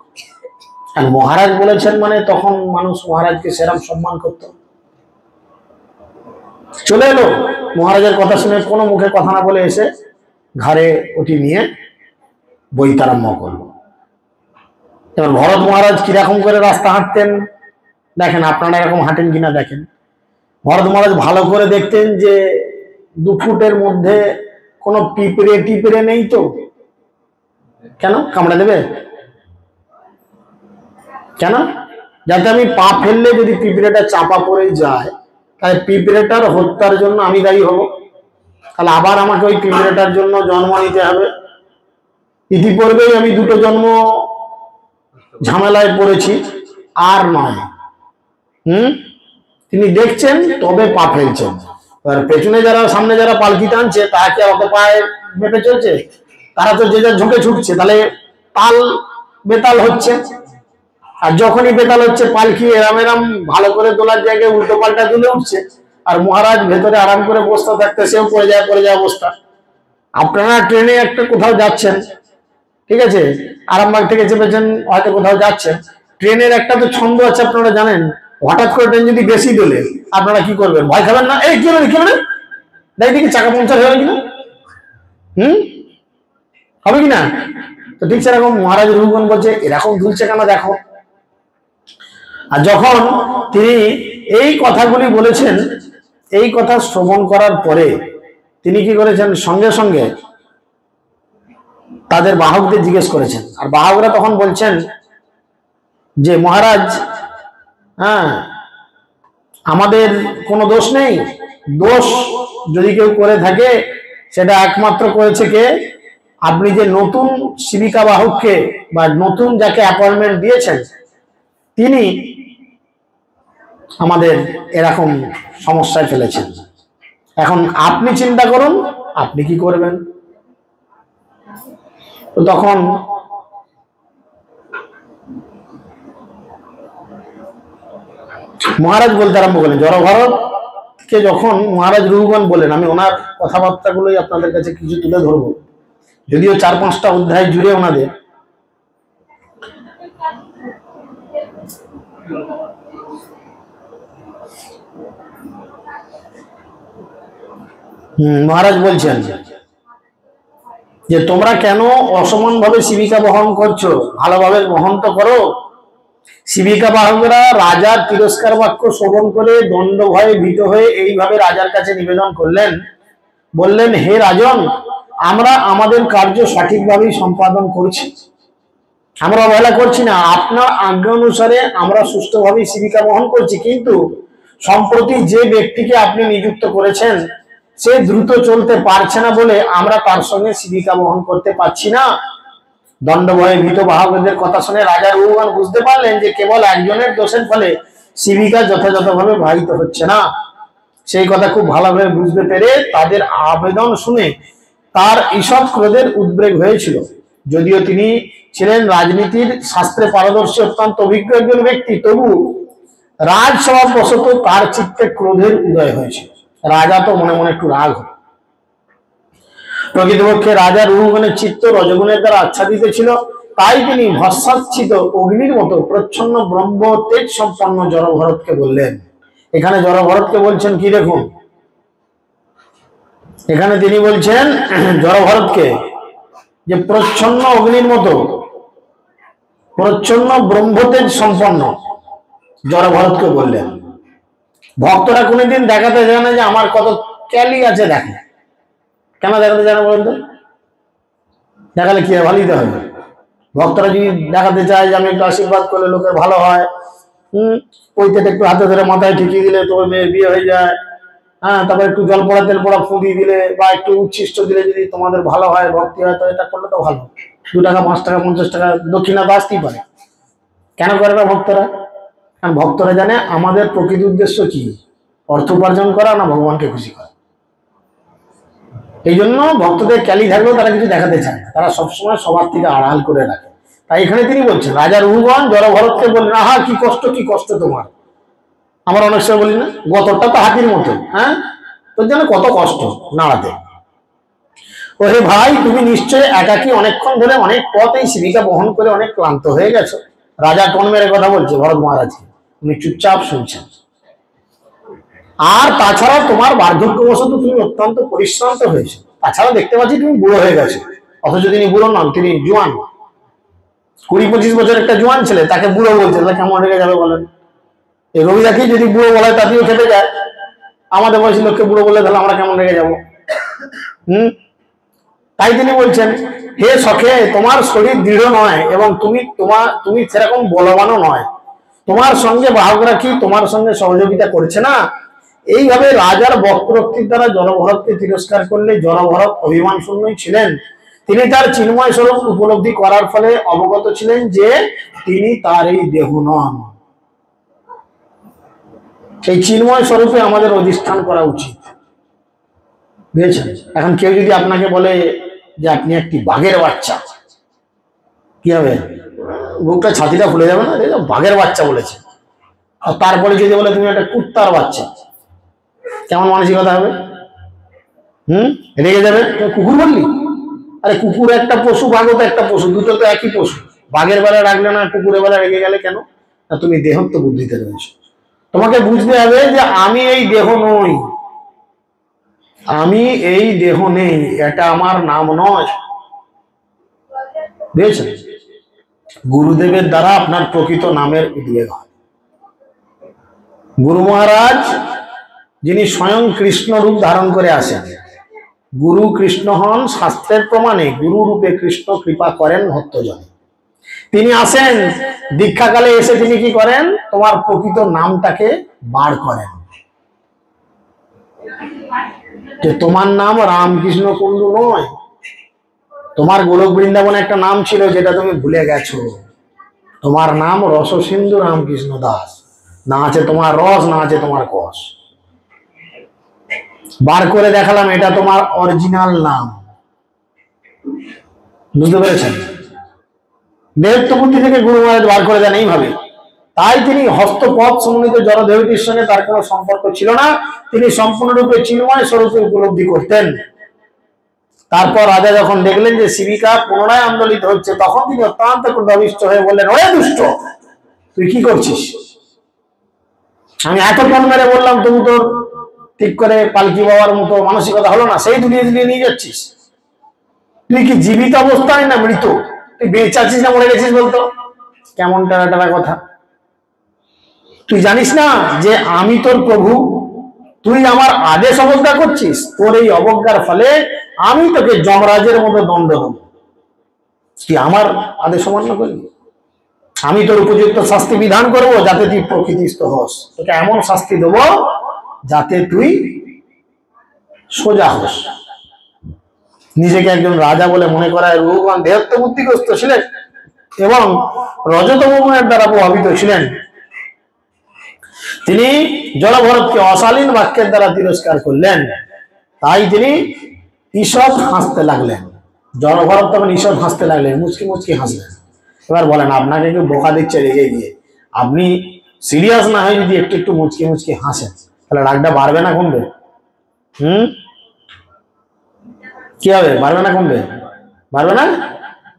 আর মহারাজ বলেছেন মানে তখন মানুষ মহারাজকে সেরকম সম্মান করত। চলে এলো, মহারাজের কথা শুনে কোনো মুখে কথা না বলে এসে ঘাড়ে ওটি নিয়ে বইতে আরম্ভ করলো। এবার ভরত মহারাজ কিরকম করে রাস্তা হাঁটতেন দেখেন, আপনারা এরকম হাঁটেন কিনা দেখেন। ভরত মহারাজ ভালো করে দেখতেন যে 2 ফুটের মধ্যে কোনো পিঁপড়ে টিপড়ে নেই তো, কেন কামড়ে দেবে? কেন? যাতে আমি পা ফেললে যদি পিঁপড়েটা চাপা পড়ে যায়, তাহলে পিঁপড়েটার হত্যার জন্য আমি দায়ী হব, তাহলে আবার আমাকে ওই পিঁপড়েটার জন্য জন্ম নিতে হবে। ইতিপূর্বেই আমি 2টো জন্ম ঝামেলায় পড়েছি, আর নয়। তিনি দেখছেন তবে পা ফেলছেন। আর পেছনে যারা, সামনে যারা পালকি টানছে, তাকে অত পায়ে মেপে চলছে, তারা তো যে যার ঝুঁকে ছুটছে, তাহলে তাল বেতাল হচ্ছে। আর যখনই বেতাল হচ্ছে, পালকি এরাম এরাম ভালো করে তোলার জায়গায় উল্টো পাল্টা তুলে উঠছে, আর মহারাজ ভেতরে আরাম করে বসতে থাকতে সেও পড়ে যায় অবস্থা। আপনারা ট্রেনে একটা কোথাও যাচ্ছেন, ঠিক আছে, আরামবাগ থেকে চেপেছেন, হয়তো কোথাও যাচ্ছেন, ট্রেনের একটা তো ছন্দ আছে আপনারা জানেন, হঠাৎ করে ট্রেন যদি বেশি দোলে আপনারা কি করবেন? ভয় খাবেন না? এই কি হলো কি হলো, দেখ দেখি চাকা পঞ্চার হয়ে কিনা, হবে কিনা? তো ঠিক সেরকম মহারাজ রঘুগঞ্জ বলছে এরকম দুলছে কেন দেখো। আর যখন তিনি এই কথাগুলি বলেছেন, এই কথা শ্রবণ করার পরে তিনি কি করেছেন, সঙ্গে সঙ্গে তাদের বাহকদের জিজ্ঞেস করেছেন। আর বাহকরা তখন বলছেন যে মহারাজ, আমাদের কোনো দোষ নেই, দোষ যদি কেউ করে থাকে সেটা একমাত্র করেছে কে, আপনি যে নতুন শিবিকা বাহককে বা নতুন যাকে অ্যাপয়েন্টমেন্ট দিয়েছেন, তিনি আমাদের এরকম সমস্যায় ফেলেছেন। এখন আপনি চিন্তা করুন আপনি কি করবেন। তো তখন মহারাজ বলতে আরম্ভ করলেন, জড়ভরতকে যখন মহারাজ রঘুগণ বলেন, আমি ওনার কথাবার্তাগুলোই আপনাদের কাছে কিছু তুলে ধরবো, যদিও 4-5টা অধ্যায় জুড়ে ওনাদের। মহারাজ বলছেন যে তোমরা কেন অসমান ভাবে শিবিকা বহন করছো, ভালোভাবে বহন তো করো। শিবিকা বাহকরা রাজার তিরস্কার বাক্য শ্রবণ করে দণ্ড ভয়ে ভীত হয়ে এইভাবে রাজার কাছে নিবেদন করলেন, বললেন, হে রাজন, আমরা আমাদের কার্য সঠিকভাবেই সম্পাদন করছি, আমরা অবহেলা করছি না, আপনার আজ্ঞা অনুসারে আমরা সুষ্ঠুভাবেই শিবিকা বহন করছি, কিন্তু সম্প্রতি যে ব্যক্তিকে আপনি নিযুক্ত করেছেন সে দ্রুত চলতে পারছে না বলে আমরা তার সঙ্গে শিবিকা বহন করতে পারছি না। দণ্ড ভয়ে ভীত বাহকদের কথা শুনে রাজা রঘুগণ বুঝতে পারলেন যে কেবল একজনের দোষের ফলে শিবিকা যথাযথভাবে বাহিত হচ্ছে না। সেই কথা খুব ভালোভাবে বুঝতে পেরে তাদের আবেদন শুনে তার ঈষৎ ক্রোধের উদ্রেক হয়েছিল। যদিও তিনি ছিলেন রাজনীতির শাস্ত্রে পারদর্শী অত্যন্ত অভিজ্ঞ একজন ব্যক্তি, তবু রাজস্বভাববশত তার চিত্তে ক্রোধের উদয় হয়েছিল। রাজা তো মনে মনে একটু রাগ হয়। প্রকৃতপক্ষে রাজা রঘুগণের চিত্ত রজগুণের দ্বারা আচ্ছাদিত ছিল, তাই তিনি ভস্মাচ্ছিত অগ্নির মতো প্রচ্ছন্ন ব্রহ্ম তেজ সম্পন্ন জড়ভরতকে বললেন। এখানে জড়ভরতকে বলছেন কি দেখুন, এখানে তিনি বলছেন জড়ভরতকে যে প্রচ্ছন্ন অগ্নির মতো প্রচ্ছন্ন ব্রহ্মতেজ সম্পন্ন জড়ভরতকে বললেন। ভক্তরা কোনোদিন দেখাতে যায় না যে আমার কত ক্যালি আছে, দেখে কেন দেখাতে যায় না বলেন তো? দেখালে কি ভালোই তো হবে। ভক্তরা যদি দেখাতে চায় যে আমি একটু আশীর্বাদ করলে লোকের ভালো হয়, পৈতেটা একটু হাতে ধরে মাথায় ঠেকিয়ে দিলে তোমার মেয়ের বিয়ে হয়ে যায়, হ্যাঁ, তারপর একটু জল পড়া তেল পড়া ফুঁদি দিলে বা একটু উচ্ছিষ্ট দিলে যদি তোমাদের ভালো হয়, ভক্তি হয়, তো এটা করলে তো ভালো। 2 টাকা 5 টাকা 50 টাকা দক্ষিণা তো আসতেই পারে। কেন করে না ভক্তরা? কারণ ভক্তরা জানে আমাদের প্রকৃত উদ্দেশ্য কি, অর্থ উপার্জন করা না ভগবানকে খুশি করা। এই জন্য ভক্তদের ক্যালি থাকলেও তারা কিছু দেখাতে চায় না, তারা সবসময় সবার থেকে আড়াল করে রাখে। তাই এখানে তিনি বলছেন, রাজা রঘুগণ জড়ভরতকে বললেন, আহা কি কষ্ট তোমার। আমরা অনেক সময় বলি না, গতরটা তো হাতির মতো, হ্যাঁ, তোর জন্য কত কষ্ট নাড়াতে। ও হে ভাই, তুমি নিশ্চয়ই একাকী অনেকক্ষণ ধরে অনেক পথ এই শিবিকা বহন করে অনেক ক্লান্ত হয়ে গেছো। রাজা টন মেরে কথা বলছে ভরত মহারাজকে, উনি চুপচাপ শুনছেন। আর তাছাড়াও তোমার বার্ধক্যবশত তুমি অত্যন্ত পরিশ্রান্ত হয়েছে, তাছাড়া দেখতে পাচ্ছি তুমি বুড়ো হয়ে গেছো। অথচ তিনি বুড়ো নন, তিনি জোয়ান। 20-25 বছর একটা জোয়ান ছেলে, তাকে বুড়ো বলছে, তাহলে কেমন রেগে যাবে বলেন? এই রবিদাকে যদি বুড়ো বলে তাতেও খেতে যায়, আমাদের বয়সী লোককে বুড়ো বলে তাহলে আমরা কেমন রেগে যাবো? তাই তিনি বলছেন, হে সখে, তোমার শরীর দৃঢ় নয় এবং তুমি সেরকম বলবানও নয়, তোমার সঙ্গে বাহকরা কি তোমার সঙ্গে সহযোগিতা করছে না? এইভাবে রাজার বক্রোক্তির দ্বারা জড়ভরতকে তিরস্কার করলে জড়ভরত অভিমান শূন্যই ছিলেন। তিনি তার চিন্ময় স্বরূপ উপলব্ধি করার ফলে অবগত ছিলেন যে তিনি তার এই দেহ নন। এই চিন্ময় স্বরূপে আমাদের অধিষ্ঠান করা উচিত, বুঝেছেন? এখন কেউ যদি আপনাকে বলে যে আপনি একটি বাঘের বাচ্চা, কি হবে? বুকটা ছাতিটা ফুলে যাবে না? বাঘের বাচ্চা বলেছে। আর তারপরে যদি বলে তুমি একটা কুত্তার বাচ্চা, কেমন মানসিকতা হবে? রেগে যাবে। কুকুর বললি? আরে কুকুর একটা পশু, বাঘও তো একটা পশু, দুটো তো একই পশু। বাঘের বেলা রাখলে না, কুকুরের বেলা রেগে গেলে কেন? না, তুমি দেহত্ব বুদ্ধিতে রয়েছো। তোমাকে বুঝতে হবে যে আমি এই দেহ নই, আমি এই দেহ নেই, এটা আমার নাম নয়, বুঝেছেন? গুরুদেবের দ্বারা আপনার প্রকৃত নামের উদ্বেগ হয়। গুরু মহারাজ যিনি স্বয়ং কৃষ্ণ রূপ ধারণ করে আসেন, গুরু কৃষ্ণ হন শাস্ত্রের প্রমাণে, গুরু রূপে কৃষ্ণ কৃপা করেন ভক্তজনে। তিনি আসেন দীক্ষাকালে, এসে তিনি কি করেন? তোমার প্রকৃত নামটাকে বার করেন, যে তোমার নাম রামকৃষ্ণ কুণ্ডু নয়, তোমার গোলক বৃন্দাবনে একটা নাম ছিল যেটা তুমি ভুলে গেছো। তোমার নাম রসসিন্ধু রামকৃষ্ণ দাস, না আছে তোমার রস, না আছে তোমার কষ। বার করে দেখালাম, এটা তোমার অরিজিনাল নাম, বুঝতে পেরেছেন? দেহত্ব বুদ্ধি থেকে গুরু মহারাজ বার করে দেন এইভাবে। তাই তিনি হস্তপদ সমন্বিত জড়দেহটির সঙ্গে তার কোনো সম্পর্ক ছিল না, তিনি সম্পূর্ণরূপে চিন্ময় স্বরূপে উপলব্ধি করতেন। তারপর রাজা যখন দেখলেন যে শিবিকা পুনরায় আন্দোলিত হচ্ছে, তখন তিনি অত্যন্ত ক্রোধাবিষ্ট হয়ে বললেন, ওরে দুষ্ট, তুই কি করছিস? আমি এত টন মেরে বললাম, তবু তোর ঠিক করে পালকি বাবার মতো মানসিকতা হলো না, সেই দুলিয়ে দুলিয়ে নিয়ে যাচ্ছিস। তুই কি জীবিত অবস্থায় না মৃত? তুই বেঁচে আছিস না মরে গেছিস বলতো? কেমন টানা টানা কথা। তুই জানিস না যে আমি তোর প্রভু? তুই আমার আদেশ অবজ্ঞা করছিস। তোর এই অবজ্ঞার ফলে আমি তোকে যমরাজের মতো দণ্ড দেব। তুই আমার আদেশ অমান্য করবি, আমি তোর উপযুক্ত শাস্তি বিধান করব যাতে তুই প্রকৃতিস্থ হস। তোকে এমন শাস্তি দেব যাতে তুই সোজা হস। নিজেকে একজন রাজা বলে মনে করায় ভগবান দেহত্ব বুদ্ধিগ্রস্ত ছিলেন এবং রজতমোহনের দ্বারা প্রভাবিত ছিলেন। তিনি জড়ভরতকে অশালীন বাক্যের দ্বারা তিরস্কার করলেন, তাই তিনি ঈষৎ হাসতে লাগলেন। জড়ভরত তখন ঈষৎ হাসতে লাগলেন, মুচকি মুচকি হাসলেন। এবার বলেন, আপনাকে কেউ বোকা দিচ্ছে রেগে গিয়ে, আপনি সিরিয়াস না হয়ে যদি একটু একটু মুচকি মুচকি হাসেন, তাহলে রাগটা বাড়বে না কমবে? কি হবে? বাড়বে না কমবে? বাড়বে না?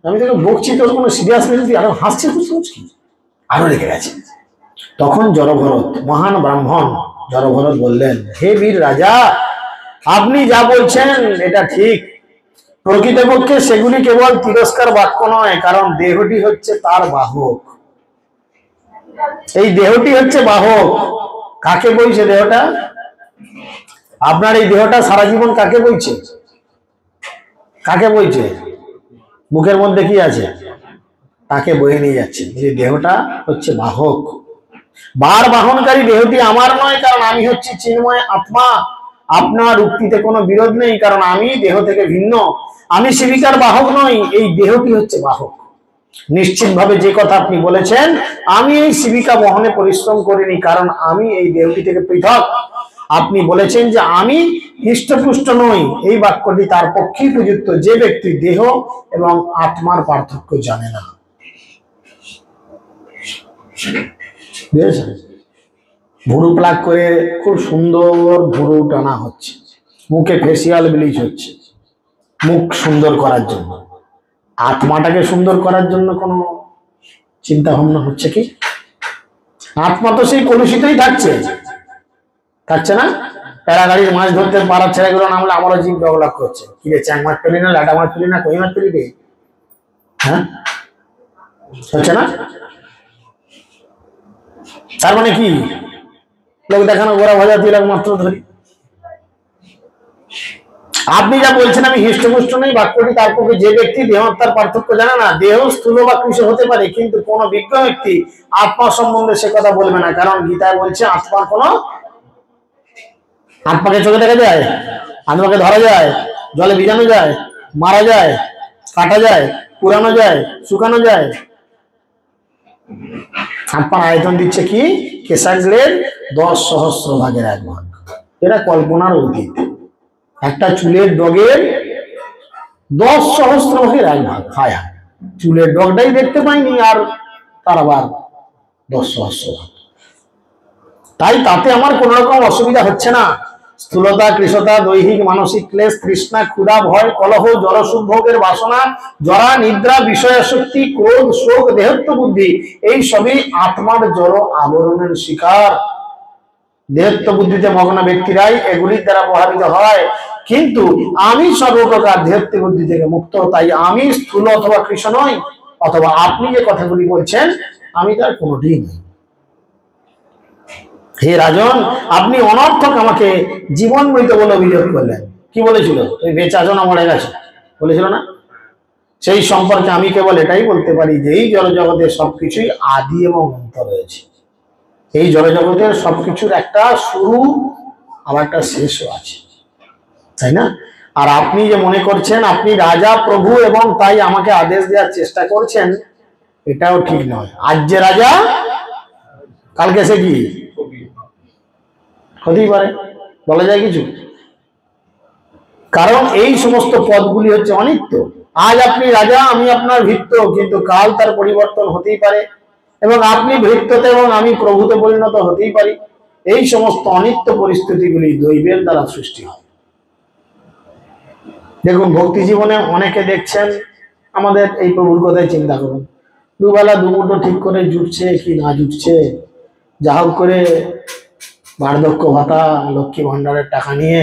আমি তোকে বকছি, তোর কোনো সিরিয়াস নেই, আরো হাসছে মুচকি, আরো রেগে গেছে। তখন জড়ভরত, মহান ব্রাহ্মণ জড়ভরত বললেন, হে বীর রাজা, আপনি যা বলছেন এটা ঠিক। প্রকৃতপক্ষে সেগুলি কেবল তিরস্কার বাক্য নয়, কারণ দেহটি হচ্ছে তার বাহক। এই দেহটি হচ্ছে বাহক। কাকে বইছে দেহটা? আপনার এই দেহটা সারা জীবন কাকে বইছে? কাকে বইছে? মুখের মধ্যে কি আছে? তাকে বয়ে নিয়ে যাচ্ছে। এই দেহটা হচ্ছে বাহক। বার বাহনকারী দেহটি আমার নয়, কারণ আমি হচ্ছি চিন্ময় আত্মা। আপনার উক্তিতে কোনো বিরোধ নেই, কারণ আমি দেহ থেকে ভিন্ন। আমি শিবিকার বাহক নই, এই দেহটি হচ্ছে বাহক। নিশ্চিতভাবে যে কথা আপনি বলেছেন, আমি এই শিবিকা বহনে পরিশ্রম করিনি, কারণ আমি এই দেহটি থেকে পৃথক। আপনি বলেছেন যে আমি হৃষ্টপুষ্ট নই, এই বাক্যটি তার পক্ষেই প্রযুক্ত যে ব্যক্তি দেহ এবং আত্মার পার্থক্য জানে না। ভুরু প্লাক করে খুব সুন্দর ভুরু টানা হচ্ছে, মুখে ফেসিয়াল ব্লিচ হচ্ছে মুখ সুন্দর করার জন্য। আত্মাটাকে সুন্দর করার জন্য কোনো চিন্তা ভাবনা হচ্ছে কি? আত্মা তো সেই কলুষিতই থাকছে না? প্যারা গাড়ির মাছ ধরতে পারার ছেলেগুলো নামলে আমারও জীব ডগলাগ করছে, কি রে চ্যাং মাছ পেলি না, লাটা মাছ পেলি না, কই মাছ পেলি রে? হ্যাঁ, হচ্ছে না? তার মানে কি? লোক দেখানো গোড়া ভাজা তিলক মাত্র ধরি। আপনি যা বলছেন আমি হৃষ্টপুষ্ট নেই, বাক্যটি তার পক্ষে যে ব্যক্তি দেহত্যার পার্থক্য জানে না। দেহ স্থূল বা কৃষ হতে পারে, কিন্তু কোন বিজ্ঞ ব্যক্তি আত্মা সম্বন্ধে সে কথা বলবে না, কারণ গীতায় বলছে আত্মার আত্মাকে চোখে দেখা যায়, আত্মাকে ধরা যায়, জলে ভিজানো যায়, মারা যায়, কাটা যায়, পুরানো যায়, শুকানো যায়। আত্মার আয়তন দিচ্ছে কি? কেশাগ্রের 10,000 ভাগের 1 ভাগ। এরা কল্পনার অতীত। একটা চুলের ডগের 10,000 ভাগের 1 ভাগ। হায় হায়, চুলের ডগটাই দেখতে পাইনি, আর তার আবার 10,000 ভাগ। তাই তাতে আমার কোন রকম অসুবিধা হচ্ছে না। স্থূলতা, কৃশতা, দৈহিক মানসিক ক্লেশ, তৃষ্ণা, ক্ষুধা, ভয়, কলহ, জড়সুভোগের বাসনা, জরা, নিদ্রা, বিষয়াসক্তি, ক্রোধ, শোক, দেহত্ব বুদ্ধি, এই সবই আত্মার জড় আবরণের শিকার। দেহত্ব বুদ্ধিতে মগ্ন ব্যক্তিরাই এগুলির দ্বারা প্রভাবিত হয়, কিন্তু আমি সর্বপ্রকার দেহত্ব বুদ্ধি থেকে মুক্ত। তাই আমি স্থূল অথবা কৃশ নই, অথবা আপনি যে কথাগুলি বলছেন আমি তার কোনোটি নই। হে রাজন, আপনি অনর্থক আমাকে জীবন মৃত বলে অভিযোগ করলেন। কি বলেছিল? ওই বেঁচে আছো না মরে গেছে বলেছিল না? সেই সম্পর্কে আমি কেবল এটাই বলতে পারি যে এই জড়জগতের সবকিছুই আদি এবং অন্ত রয়েছে। এই জড়জগতের সবকিছুর একটা শুরু আবার একটা শেষও আছে, তাই না? আর আপনি যে মনে করছেন আপনি রাজা প্রভু এবং তাই আমাকে আদেশ দেওয়ার চেষ্টা করছেন, এটাও ঠিক নয়। আজ যে রাজা, কালকে সে কি হতেই পারে, বলা যায় কিছু? কারণ এই সমস্ত পদগুলি হচ্ছে অনিত্য। আজ আপনি রাজা, আমি আপনার ভৃত্য, কিন্তু কাল তার পরিবর্তন হতেই পারে, এবং আপনি ভৃত্যতে এবং আমি প্রভুতে পরিণত হতেই পারি। এই সমস্ত অনিত্য পরিস্থিতিগুলি দৈবের দ্বারা সৃষ্টি হয়। দেখুন, ভক্তি জীবনে অনেকে দেখছেন, আমাদের এই প্রভুর কথাই চিন্তা করুন, দুবেলা দুমুঠো ঠিক করে জুটছে কি না জুটছে, যা হোক করে বার্ধক্য ভাতা, লক্ষ্মী ভান্ডারের টাকা নিয়ে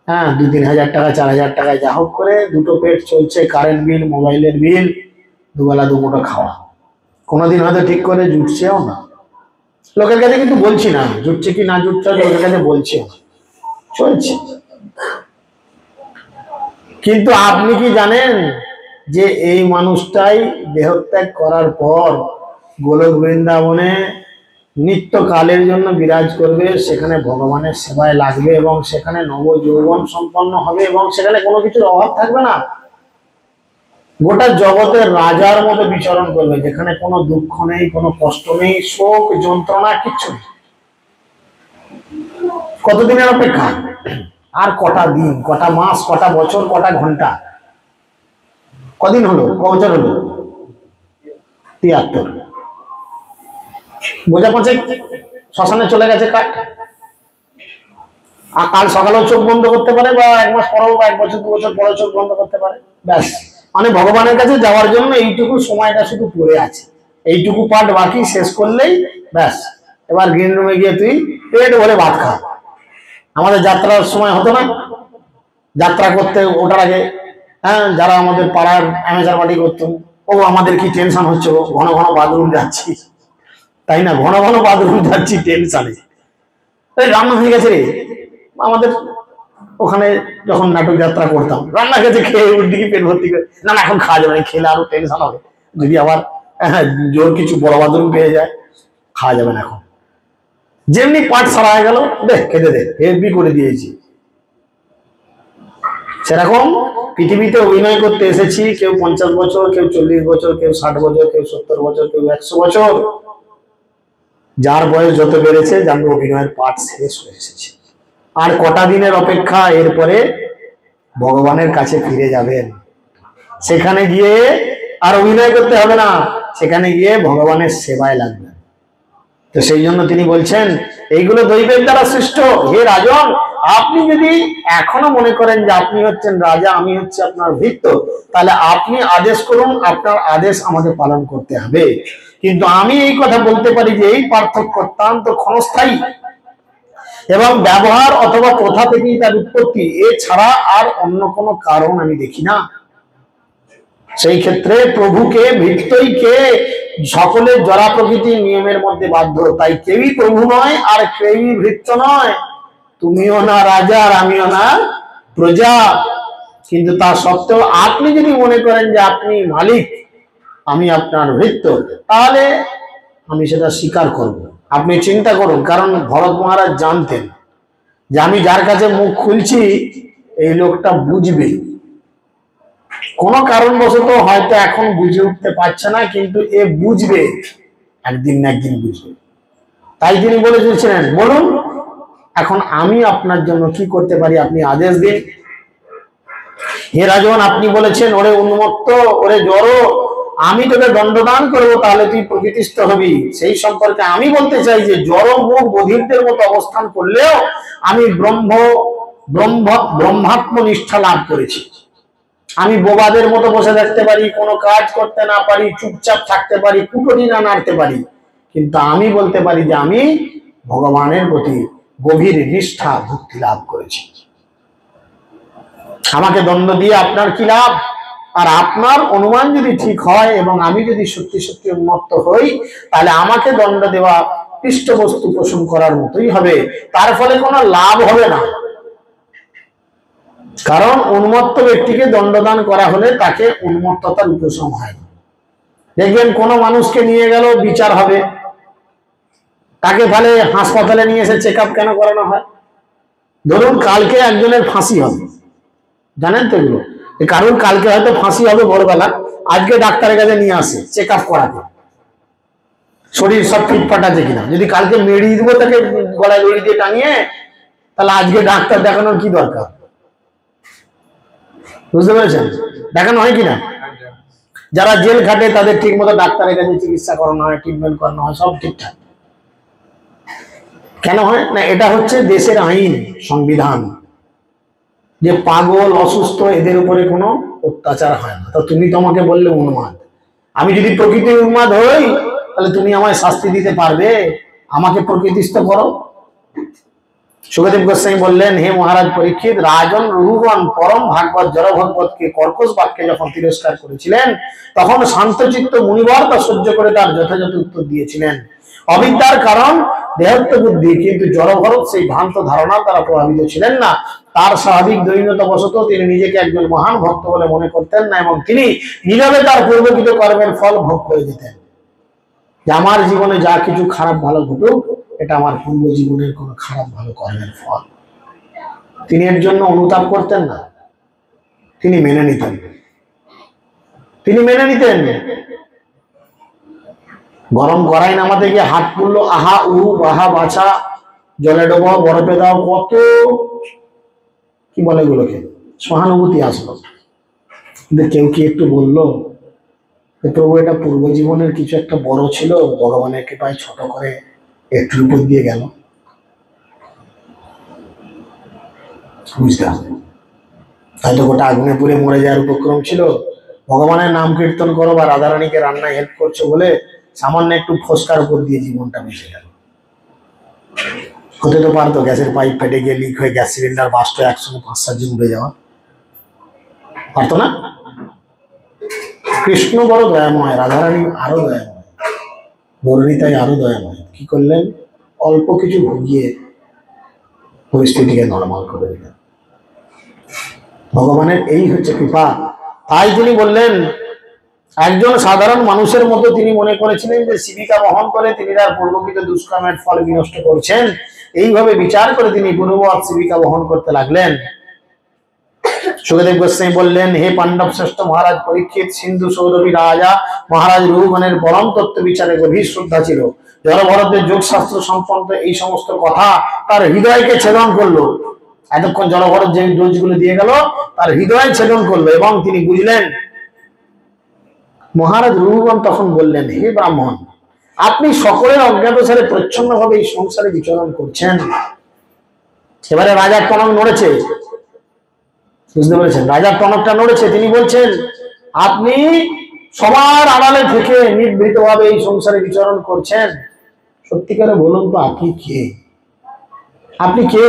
হ্যাঁ 2-3 হাজার টাকা 4,000 টাকা যা হোক করে দুটো পেট চলছে, কারেন্ট বিল, মোবাইলের বিল, দুবেলা দুমুঠো খাওয়া। কোনোদিন হয়তো ঠিক করে জুটছেও না। লোকের কাছে কিন্তু বলছি না জুটছে কি না জুটছে, লোকের কাছে বলছে চলছে। কিন্তু আপনি কি জানেন যে এই মানুষটাই দেহত্যাগ করার পর গোলক বৃন্দাবনে নিত্যকালের জন্য বিরাজ করবে, সেখানে ভগবানের সেবায় লাগবে এবং সেখানে নব যৌবন সম্পন্ন হবে এবং সেখানে কোনো কিছুর অভাব থাকবে না। গোটা জগতের রাজার মতো বিচরণ করবে, যেখানে কোনো দুঃখ নেই, কোনো কষ্ট নেই, শোক যন্ত্রণা কিচ্ছু নেই। কতদিনের অপেক্ষা? আর কটা দিন, কটা মাস, কটা বছর, কটা ঘন্টা? কদিন হলো, কবছর হলো? 73। বোঝা পৌঁছে শ্মশানে চলে গেছে কাঠ। আর কাল সকালেও চোখ বন্ধ করতে পারে, বা 1 মাস পরেও, বা 1 বছর 2 বছর পরে চোখ বন্ধ করতে পারে। ব্যাস, মানে ভগবানের কাছে যাওয়ার জন্য এইটুকু সময়টা শুধু পড়ে আছে, এইটুকু পাঠ বাকি, শেষ করলেই ব্যাস এবার গ্রিন রুমে গিয়ে তুই পেট ভরে ভাত খা। আমাদের যাত্রার সময় হতো না, যাত্রা করতে ওঠার আগে, হ্যাঁ, যারা আমাদের পাড়ার অ্যামেচার পার্টি করতো, ও আমাদের কি টেনশন হচ্ছে, ঘন ঘন বাথরুম যাচ্ছি, তাই না? ঘন ঘন বাথরুম যাচ্ছি টেনশনে, রান্না হয়ে গেছে রে। আমাদের ওখানে যখন নাটক যাত্রা করতাম, রান্না গেছে, খেয়ে দিকে পেট ভর্তি করে, না না এখন খাওয়া যাবে না, খেলে আরো টেনশন হবে, যদি আবার জোর কিছু বড় বাথরুম পেয়ে যায়, খাওয়া যাবে না এখন। যেমনি পাট সারা হয়ে গেল, দেখ খেতে দে, হেভি করে দিয়েছি। সেরকম পৃথিবীতে অভিনয় করতে এসেছি, কেউ 50 বছর, কেউ 40 বছর, কেউ 60 বছর, কেউ 70 বছর, কেউ 100 বছর। যার বয়স যত বেড়েছে জানবো অভিনয়ের পাঠ শেষ হয়ে এসেছে। আর কটা দিনের অপেক্ষা, এরপরে ভগবানের কাছে ফিরে যাবেন। সেখানে গিয়ে আর অভিনয় করতে হবে না, সেখানে গিয়ে ভগবানের সেবায় লাগবে। তো সেই জন্য তিনি বলছেন এইগুলো দৈবের দ্বারা সৃষ্ট। হে রাজন, আপনি যদি এখনো মনে করেন যে আপনি হচ্ছেন রাজা, আমি হচ্ছে আপনার ভৃত্য, তাহলে আপনি আদেশ করুন, আপনার আদেশ আমাদের পালন করতে হবে। কিন্তু আমি এই কথা বলতে পারি যে এই পার্থক্য অত্যন্ত ক্ষণস্থায়ী এবং ব্যবহার অথবা প্রথা থেকেই তার উৎপত্তি, এছাড়া আর অন্য কোনো কারণ আমি দেখি না। সেই ক্ষেত্রে প্রভুকে ভৃত্যই কে, সকলের জরা প্রকৃতির নিয়মের মধ্যে বাধ্য, তাই কেউই প্রভু নয় আর কেউই ভৃত্য নয়। তুমিও না রাজা আর আমিও না প্রজা। কিন্তু তা সত্ত্বেও আপনি যদি মনে করেন যে আপনি মালিক, আমি আপনার ভৃত্য, তাহলে আমি সেটা স্বীকার করব। আপনি চিন্তা করুন, কারণ ভরত মহারাজ জানতেন যে আমি যার কাছে মুখ খুলছি এই লোকটা বুঝবে। কোনো কারণবশত হয়তো এখন বুঝে উঠতে পারছে না, কিন্তু এ বুঝবে, একদিন না একদিন বুঝবে। তাই তিনি বলে দিয়েছিলেন, বলুন এখন আমি আপনার জন্য কি করতে পারি, আপনি আদেশ দিন। হে রাজন, আপনি বলেছেন ওরে উন্মত্ত, ওরে জড়ো, আমি তোকে দণ্ডদান করবো, তাহলে তুই প্রকৃতিস্থ হবি। সেই সম্পর্কে আমি বলতে চাই যে জড় মুখ বধিরদের মতো অবস্থান করলেও আমি ব্রহ্মাত্ম নিষ্ঠা লাভ করেছি। আমি বোবাদের মতো বসে থাকতে পারি, কোনো কাজ করতে না পারি, চুপচাপ থাকতে পারি, কুটনি না নাড়তে পারি, কিন্তু আমি বলতে পারি যে আমি ভগবানের প্রতি গভীর নিষ্ঠা ভক্তি লাভ করেছি। আমাকে দণ্ড দিয়ে আপনার কি লাভ? আর আপনার অনুমান যদি ঠিক হয় এবং আমি যদি সত্যি সত্যি উন্মত্ত হই, তাহলে আমাকে দণ্ড দেওয়া পৃষ্ঠবস্তু পোষণ করার মতোই হবে, তার ফলে কোনো লাভ হবে না। কারণ উন্মত্ত ব্যক্তিকে দণ্ডদান করা হলে তাকে উন্মত্ততার উপশম হয়। দেখবেন কোন মানুষকে নিয়ে গেল বিচার হবে, তাকে তাহলে হাসপাতালে নিয়ে এসে চেক আপ কেন করানো হয়? ধরুন কালকে একজনের ফাঁসি হবে, জানেন তো এগুলো, কারণ কালকে হয়তো ফাঁসি হবে ভোরবেলা, আজকে ডাক্তারের কাছে নিয়ে আসে চেক আপ করাতে, শরীর সব ফিটফাট আছে কিনা। যদি কালকে মেরিয়ে দিব তাকে গলায় দড়ি দিয়ে টাঙিয়ে, তাহলে আজকে ডাক্তার দেখানোর কি দরকার? বুঝতে পেরেছেন? দেখানো হয় কিনা? যারা জেল খাটে তাদের ঠিক মতো ডাক্তারের কাছে চিকিৎসা করানো হয়, ট্রিটমেন্ট করানো হয়, সব ঠিকঠাক। কেন হয় না? এটা হচ্ছে দেশের আইন, সংবিধান, যে পাগল অসুস্থ এদের উপরে কোনো অত্যাচার হয় না। তো তুমি তো আমাকে বললে উন্মাদ, আমি যদি প্রকৃতির উন্মাদ হই তাহলে তুমি আমায় শাস্তি দিতে পারবে? আমাকে প্রকৃতিস্থ করো। সুখদেব গোস্বামী বললেন, হে মহারাজ পরীক্ষিত, রাজন রঘুগণ পরম ভাগবত জড় ভগবতকে কর্কশ বাক্যে যখন তিরস্কার করেছিলেন, তখন শান্তচিত্ত মুনিবর তা সহ্য করে তার যথাযথ উত্তর দিয়েছিলেন। অবিদ্যার কারণ দেহত্ব বুদ্ধি, কিন্তু জড়ভরত সেই ভ্রান্ত ধারণা দ্বারা প্রভাবিত ছিলেন না। তার স্বাভাবিক দৈন্যতা বশত তিনি নিজেকে একজন মহান ভক্ত বলে মনে করতেন না, এবং তিনি নীরবে তার পূর্বকৃত কর্মের ফল ভোগ করে যেতেন। যে আমার জীবনে যা কিছু খারাপ ভালো ঘটুক, এটা আমার পূর্ব জীবনের কোনো খারাপ ভালো কর্মের ফল। তিনি এর জন্য অনুতাপ করতেন না, তিনি মেনে নিতেন। গরম কড়াই নামাতে গিয়ে হাত পুড়লো, আহা উহু বাহা বাছা, জলে ডোবো, বরফে দাও, কত কি বলে এগুলোকে, সহানুভূতি আসলো। কিন্তু কেউ কি একটু বললো, প্রভু এটা পূর্ব জীবনের কিছু একটা বড় ছিল, ভগবানের কৃপায় ছোট করে একটুর উপর দিয়ে গেল? বুঝতে হবে, হয়তো গোটা আগুনে পুড়ে মরে যাওয়ার উপক্রম ছিল, ভগবানের নাম কীর্তন করো বা রাধারানীকে রান্নায় হেল্প করছো বলে সামান্য একটু ফসকার উপর দিয়ে জীবনটা বেঁচে গেল। হতে তো পারতো গ্যাসের পাইপ ফেটে গিয়ে লিক হয়ে গ্যাস সিলিন্ডার বাস্ট হয়ে একসঙ্গে 5-7 জন উড়ে যাওয়া, পারতো না? কৃষ্ণ বড় দয়াময়, রাধারানী আরো দয়াময়, বরণিতাই আরো দয়াময়। কি করলেন? অল্প কিছু ভুগিয়ে পরিস্থিতিকে নরমাল করে দিলেন। ভগবানের এই হচ্ছে কৃপা। তাই তিনি বললেন, একজন সাধারণ মানুষের মতো তিনি মনে করেছিলেন যে শিবিকা বহন করে তিনি তার পূর্বকৃত দুষ্কর্মের ফল বিনষ্ট করছেন। এইভাবে বিচার করে তিনি পূর্ববৎ শিবিকা বহন করতে লাগলেন। সুখদেব গোস্বামী বললেন, হে পাণ্ডব শ্রেষ্ঠ মহারাজ পরীক্ষিত, সিন্ধু সৌরভী রাজা মহারাজ রঘুগণের পরম তত্ত্ব বিচারে গভীর শ্রদ্ধা ছিল। জড়ভরতের যোগশাস্ত্র সম্পন্ন এই সমস্ত কথা তার হৃদয়কে ছেদন করলো। এতক্ষণ জড়ভরত যে ডোজগুলো দিয়ে গেল, তার হৃদয় ছেদন করলো, এবং তিনি বুঝলেন। মহারাজ রঘুগণ তখন বললেন, হে ব্রাহ্মণ, আপনি সকলের অজ্ঞাতসারে প্রচ্ছন্ন ভাবে এই সংসারে বিচরণ করছেন। এবারে রাজার টনক নড়েছে, বুঝতে পেরেছেন? রাজার টনকটা নড়েছে। তিনি বলছেন, আপনি সবার আড়ালে থেকে নিভৃত ভাবে এই সংসারে বিচরণ করছেন। সত্যিকারে বলুন তো, আপনি কে? আপনি কে?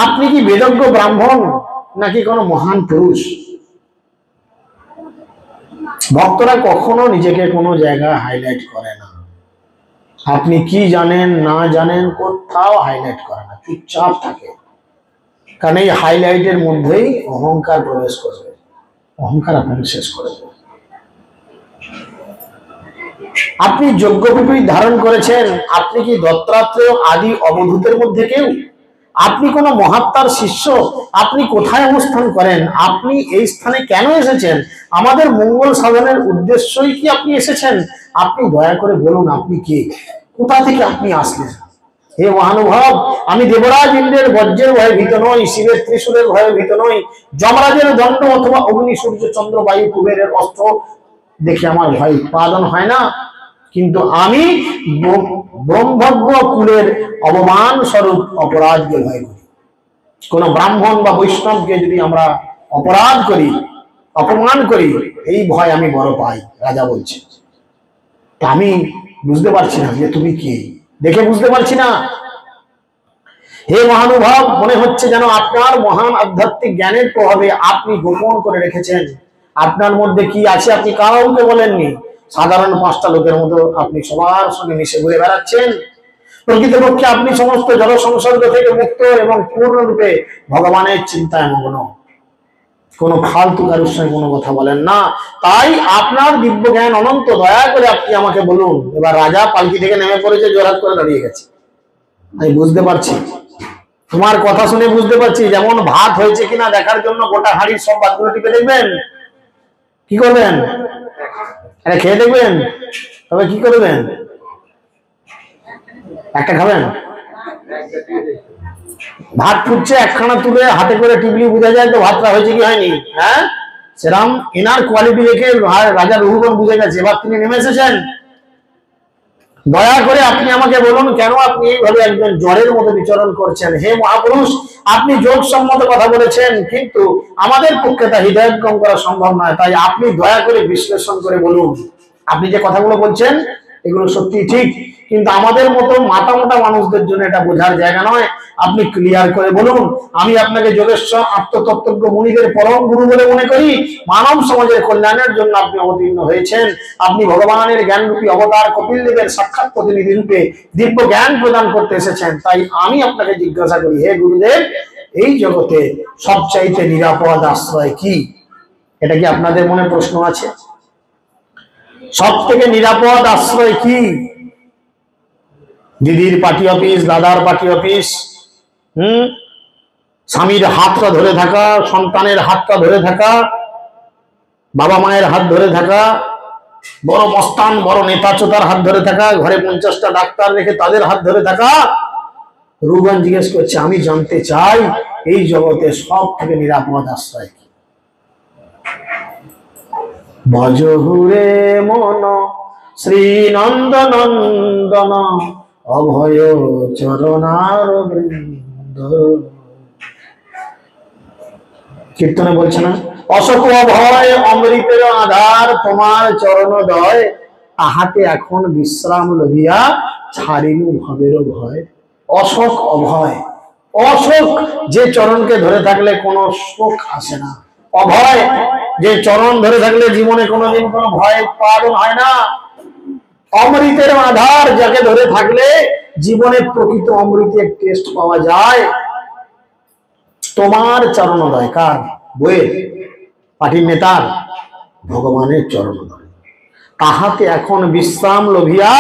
আপনি কি বেদজ্ঞ ব্রাহ্মণ নাকি কোনো মহান পুরুষ? ভক্তরা কখনো নিজেকে কোনো জায়গায় হাইলাইট করে না। আপনি কি জানেন না জানেন কোথাও হাইলাইট করে না, চুপচাপ থাকে। কারণ এই হাইলাইটের মধ্যেই অহংকার প্রবেশ করবে, অহংকার আপনাকে শেষ করে দেবে। আপনি যজ্ঞপীঠ ধারণ করেছেন, আপনি কি দত্তাত্রেয় আদি অবধূতের মধ্যে কেউ? আপনি কোন মহাত্মার শিষ্য? আপনি কোথায় অবস্থান করেন? আপনি এই স্থানে কেন এসেছেন? আমাদের মঙ্গল সাধনের উদ্দেশ্যই কি আপনি এসেছেন? আপনি দয়া করে বলুন, আপনি কে? কোথা থেকে আপনি আসলেন? হে মহানুভব, আমি দেবরাজ ইন্দ্রের বজ্রের ভয়ে ভীত নই, শিবের ত্রিশূলের ভয়ে ভীত নই, যমরাজের দণ্ড অথবা অগ্নি সূর্য চন্দ্র বায়ু কুবেরের অস্ত্র দেখে আমার ভয় উৎপাদন হয় না। কিন্তু আমি ব্রহ্মজ্ঞ কুলের অবমান স্বরূপ অপরাধকে ভয় করি। কোন ব্রাহ্মণ বা বৈষ্ণবকে যদি আমরা অপরাধ করি, অপমান করি, এই ভয় আমি বড় পাই। রাজা বলছে, আমি বুঝতে পারছি না যে তুমি কে, দেখে বুঝতে পারছি না। হে মহানুভব, মনে হচ্ছে যেন আপনার মহান আধ্যাত্মিক জ্ঞানের প্রভাবে আপনি গোপন করে রেখেছেন। আপনার মধ্যে কি আছে আপনি কাউকে বলেননি। সাধারণ 5টা লোকের মতো আপনি সবার সঙ্গে মিশে ঘুরে বেড়াচ্ছেন। প্রকৃতপক্ষে আপনি সমস্ত জড় সংসর্গ থেকে মুক্ত এবং পূর্ণরূপে ভগবানের চিন্তায় মগ্ন। কোনো ফালতু কারোর সঙ্গে কোনো কথা বলেন না। তাই আপনার দিব্য জ্ঞান অনন্ত, দয়া করে আপনি আমাকে বলুন। এবার রাজা পালকি থেকে নেমে পড়েছে, জোরাত করে দাঁড়িয়ে গেছে। আমি বুঝতে পারছি, তোমার কথা শুনে বুঝতে পারছি, যেমন ভাত হয়েছে কিনা দেখার জন্য গোটা হাঁড়ির সব ভাতগুলো টিপে দেখবেন। কি করবেন? আরে খেয়ে দেখবেন, তবে কি করবেন? একটা খাবেন? ভাত ফুটছে, একখানা তুলে হাতে করে টিপলি বোঝা যায় তো ভাতটা হয়েছে কি হয়নি। হ্যাঁ, সেরকম এনার কোয়ালিটি দেখে রাজা রঘুগণ বুঝে গেছে। এবার তিনি নেমে এসেছেন। দয়া করে আপনি আমাকে বলুন, কেন আপনি এইভাবে একজন জ্বরের মতো বিচরণ করছেন? হে মহাপুরুষ, আপনি যোগ সম্মত কথা বলেছেন, কিন্তু আমাদের পক্ষে তা হৃদয়ঙ্গম করা সম্ভব নয়। তাই আপনি দয়া করে বিশ্লেষণ করে বলুন, আপনি যে কথাগুলো বলছেন এগুলো সত্যি ঠিক, কিন্তু আমাদের মতো মাথা মোটা মানুষদের জন্য এটা বোঝার জায়গা নয়। আপনি ক্লিয়ার করে বলুন, আমি আপনাকে যোগেশ্বর আত্মতত্ত্বজ্ঞ মুনিদের পরম গুরু বলে মনে করি, মানব সমাজের কল্যাণের জন্য আপনি অবতীর্ণ হয়েছেন, আপনি ভগবানের জ্ঞানরূপী অবতার কপিল দেবের সাক্ষাৎ প্রতিনিধি রূপে দিব্য জ্ঞান প্রদান করতে এসেছেন। তাই আমি আপনাকে জিজ্ঞাসা করি, হে গুরুদেব, এই জগতে সবচাইতে নিরাপদ আশ্রয় কি? এটা কি আপনাদের মনে প্রশ্ন আছে? সব থেকে নিরাপদ আশ্রয় কি? দিদির পার্টি অফিস, দাদার পার্টি অফিস, স্বামীর হাতটা ধরে থাকা, সন্তানের হাতটা ধরে থাকা, বাবা মায়ের হাত ধরে থাকা, বড় মস্তান বড় নেতা চোতার হাত ধরে থাকা, ঘরে 50টা ডাক্তার রেখে তাদের হাত ধরে থাকা? রুগন জিজ্ঞেস করছে, আমি জানতে চাই এই জগতে সব থেকে নিরাপদ আশ্রয় কি? ভজহুরে মন শ্রী নন্দ নন্দন অভয় চরণার বৃন্দ। কীর্তনে বলছে না, অশোক অভয় অমৃতের আধার তোমার চরণোদয়, তাহাতে এখন বিশ্রাম লভিয়া ছাড়িনু ভবের ভয়। অশোক অভয়, অশোক যে চরণকে ধরে থাকলে কোনো শোক আসে না, অভয় যে চরণ ধরে থাকলে জীবনে কোনোদিন কোনো ভয় উৎপাদন হয় না, অমৃতের আধার যাকে ধরে থাকলে জীবনে প্রকৃত অমৃতের টেস্ট পাওয়া যায়। তোমার চরণোদয় কার? বইয়ের পার্টির নেতার? ভগবানের চরণোদয়, তাহাতে এখন বিশ্রাম লভিয়া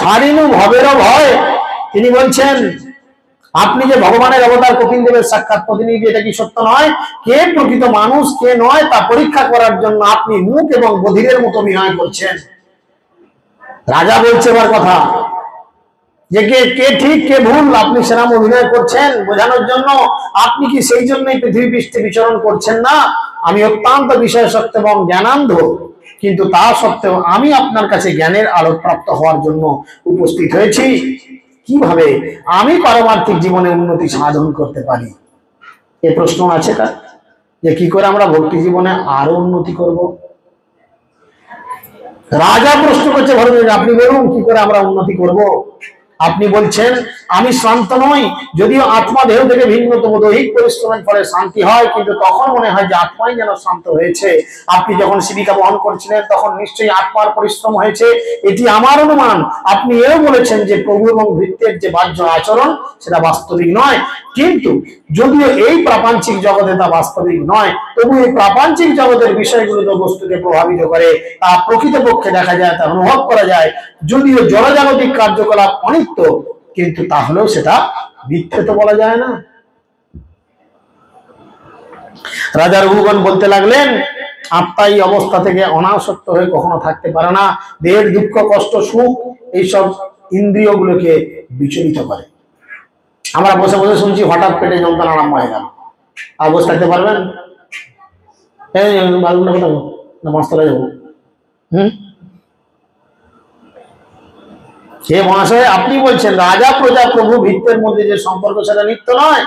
ছাড়িনু ভবের ভয়। তিনি বলছেন, আপনি যে ভগবানের অবতার কপিল দেবের সাক্ষাৎ প্রতিনিধি, এটা কি সত্য নয়? কে প্রকৃত মানুষ কে নয় তা পরীক্ষা করার জন্য আপনি মুখ এবং বধিরের মতো অভিনয় করছেন। রাজা বলছে এবার কথা, যে কে ঠিক কে ভুল আপনি সেরাম অভিনয় করছেন বোঝানোর জন্য। আপনি কি সেই জন্যই পৃথিবী পৃষ্ঠে বিচরণ করছেন না? আমি অত্যন্ত বিষয়াসক্ত এবং জ্ঞানান্ধ, কিন্তু তা সত্ত্বেও আমি আপনার কাছে জ্ঞানের আলো প্রাপ্ত হওয়ার জন্য উপস্থিত হয়েছি। কিভাবে আমি পারমার্থিক জীবনে উন্নতি সাধন করতে পারি? এ প্রশ্ন আছে তার, যে কি করে আমরা ভক্তি জীবনে আরো উন্নতি করব। রাজা প্রশ্ন করছে ভরতকে, আপনি বলুন কি করে আমরা উন্নতি করব? আপনি বলছেন, আমি শান্ত নই, যদিও আত্মা দেহ থেকে ভিন্নতম দৈহিক পরিশ্রমের ফলে শান্তি হয়, কিন্তু তখন মনে হয় যে আত্মাই যেন শান্ত হয়েছে। আপনি যখন শিবিকা বহন করছিলেন তখন নিশ্চয়ই আত্মার পরিশ্রম হয়েছে, এটি আমার অনুমান। আপনি এও বলেছেন যে প্রভু এবং ভৃত্যের যে বাহ্য আচরণ সেটা বাস্তবিক নয়, কিন্তু যদিও এই প্রাপঞ্চিক জগতে তা বাস্তবিক নয়, তবু এই প্রাপঞ্চিক জগতের বিষয়গুলো তো বস্তুকে প্রভাবিত করে, তা প্রকৃতপক্ষে দেখা যায়, তা অনুভব করা যায়। যদিও জড়জাগতিক কার্যকলাপ অনিত্য, কিন্তু তাহলেও সেটা মিথ্যে তো বলা যায় না। রাজা রঘুগণ বলতে লাগলেন, আত্মা এই অবস্থা থেকে অনাসক্ত হয়ে কখনো থাকতে পারে না। দেহের দুঃখ কষ্ট সুখ এইসব ইন্দ্রিয়গুলোকে বিচলিত করে। আমরা বসে বসে শুনছি, হঠাৎ পেটে যন্ত্রণা আরম্ভ হয়ে গেল, আর বসে থাকতে পারবেন? মাস্টারে যাবো। হে মহাশয়, আপনি বলছেন রাজা প্রজা প্রভু ভৃত্যের মধ্যে যে সম্পর্ক সেটা নিত্য নয়।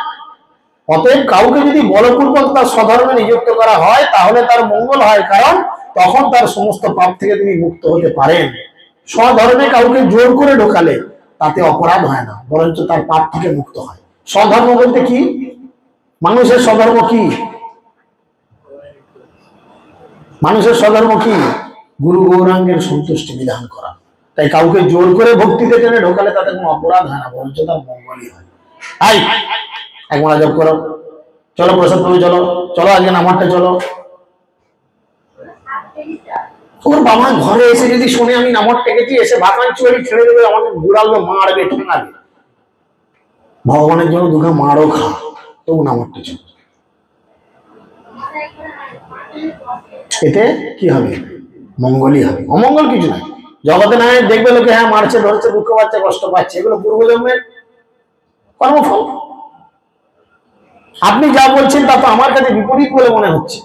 অতএব কাউকে যদি বলপূর্বক তার স্বধর্মে নিযুক্ত করা হয় তাহলে তার মঙ্গল হয়, কারণ তখন তার সমস্ত পাপ থেকে তিনি মুক্ত হতে পারেন। স্বধর্মে কাউকে জোর করে ঢোকালে তাতে অপরাধ হয় না, বরঞ্চ তার পাপ থেকে মুক্ত হয়। স্বধর্ম বলতে কি? মানুষের স্বধর্ম কি? মানুষের স্বধর্ম কি? গুরু গৌরাঙ্গের সন্তুষ্টি বিধান করা। তাই কাউকে জোর করে ভক্তিতে টেনে ঢোকালে তাতে কোনো অপরাধ হয় না, বরঞ্চ তার মঙ্গলই হয়। আই এক মনোযোগ করো, চলো প্রসাদ তুমি, চলো চলো আজকে নামারটা চলো। ওর বাবা ঘরে এসে যদি শুনে আমি নামার টেকেছি, এসে ভাকান চুরি ছেড়ে দেবে, আমাকে ঘুরালবে, মারবে, ঠেঙাবে। ভগবানের জন্য দুঃখে মারও খা, তবু নামারটা চলো। এতে কি হবে? মঙ্গলই হবে, অমঙ্গল কিছু নাই। জগতে না দেখবে লোকে হ্যাঁ মারছে ধরছে দুঃখ পাচ্ছে কষ্ট পাচ্ছে, এগুলো পূর্বজন্মের কর্মফল। আপনি যা বলছেন তা তো আমার কাছে বিপরীত বলে মনে হচ্ছে।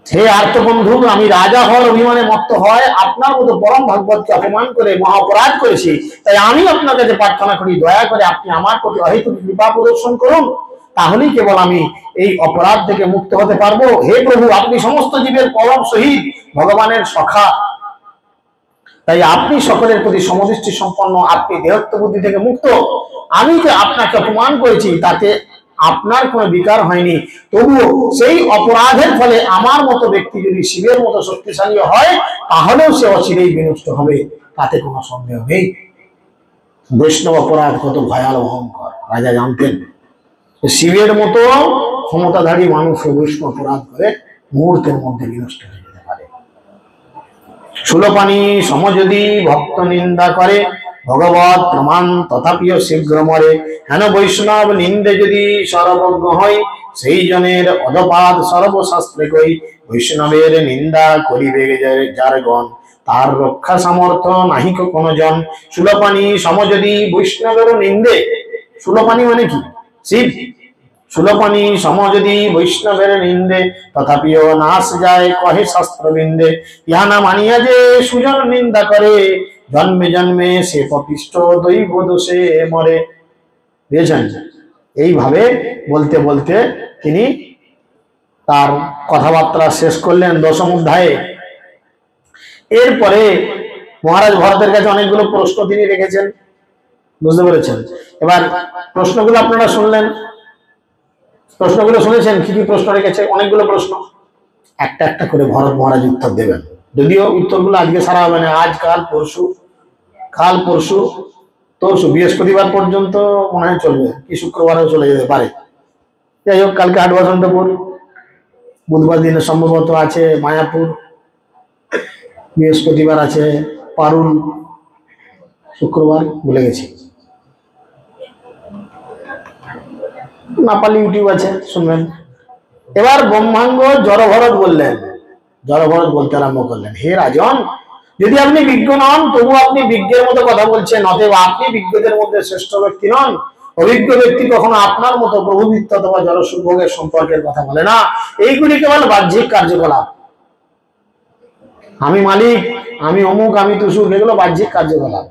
হে আর্তবন্ধু, আমি রাজা হওয়ার অভিমানে মত্ত হয় আপনার মতো পরম ভাগবতকে অপমান করে মহা অপরাধ করেছি। তাই আমি আপনার কাছে প্রার্থনা করি, দয়া করে আপনি আমার প্রতি অহেতুক কৃপা প্রদর্শন করুন, তাহলেই কেবল আমি এই অপরাধ থেকে মুক্ত হতে পারবো। হে প্রভু, আপনি সমস্ত জীবের পরম শহীদ, ভগবানের সখা, তাই আপনি সকলের প্রতি সমদৃষ্টি সম্পন্ন, আপনি দেহত্ব বুদ্ধি থেকে মুক্ত। আমি যে আপনাকে অপমান করেছি তাতে আপনার কোনো বিকার হয়নি, তবুও সেই অপরাধের ফলে আমার মতো ব্যক্তি যদি শিবের মতো শক্তিশালী হয় তাহলেও সে অচিরেই বিনষ্ট হবে, তাতে কোনো সন্দেহ নেই। বৈষ্ণব অপরাধ কত ভয়াল ভয়ঙ্কর রাজা জানতেন। শিবের মতো ক্ষমতাধারী মানুষ বৈষ্ণব অপরাধ করে মুহূর্তের মধ্যে বিনষ্ট হয়ে যেতে পারে। সুলপানি সম যদি ভক্ত নিন্দা করে ভগবত প্রমাণ তথাপিও শীঘ্র মরে। হেন বৈষ্ণব নিন্দে যদি সর্বজ্ঞ হয় সেই জনের অধপাদ সর্বশাস্ত্রে কই। বৈষ্ণবের নিন্দা করিবে যার গণ তার রক্ষা সামর্থ্য নাহিক কোন জন। সুলপানি সম যদি বৈষ্ণবের নিন্দে, সুলপানি মানে কি? শিব। সুলপানি সম যদি বৈষ্ণবের নিন্দে তথাপিও নাশ যায় কহে শাস্ত্রবিন্দে। ইহা না মানিয়া যে সুজন নিন্দা করে জন্মে জন্মে সে পাপিষ্ঠ দৈব দোষে মরে। বুঝেছেন? এইভাবে বলতে বলতে তিনি তার কথাবার্তা শেষ করলেন 10ম অধ্যায়ে। এরপরে মহারাজ ভরতের কাছে অনেকগুলো প্রশ্ন তিনি রেখেছেন, বুঝতে পেরেছেন? এবার প্রশ্নগুলো আপনারা শুনলেন, প্রশ্নগুলো শুনেছেন কি কি প্রশ্ন রেখেছে? অনেকগুলো প্রশ্ন, একটা একটা করে ভরত মহারাজ উত্তর দেবেন। যদিও উত্তরগুলো আজকে সারা হবে না, আজ কাল পরশু, কাল পরশু তরশু বৃহস্পতিবার পর্যন্ত মনে হয় চলবে, কি শুক্রবারও চলে যেতে পারে। যাই হোক, কালকে হাট বসন্তপুর, বুধবার দিনে সম্ভবত আছে মায়াপুর, বৃহস্পতিবার আছে পারুল, শুক্রবার ভুলে গেছি, না পারলে ইউটিউব আছে, শুনবেন। এবার ব্রহ্মাঙ্গ জড়ভরত বললেন, জড়ভরত বলতে আরম্ভ করলেন, হে রাজন, যদি আপনি বিজ্ঞ নন তবু আপনি বিজ্ঞের মতো কথা বলছেন, অতএব আপনি বিজ্ঞদের মধ্যে শ্রেষ্ঠ ব্যক্তি নন। অভিজ্ঞ ব্যক্তি কখনো আপনার মতো প্রভুবিত্ত অথবা জড়সুভোগের সম্পর্কের কথা বলে না। এইগুলি কেবল বাহ্যিক কার্যকলাপ। আমি মালিক, আমি অমুক, আমি তুসুক, এগুলো বাহ্যিক কার্যকলাপ।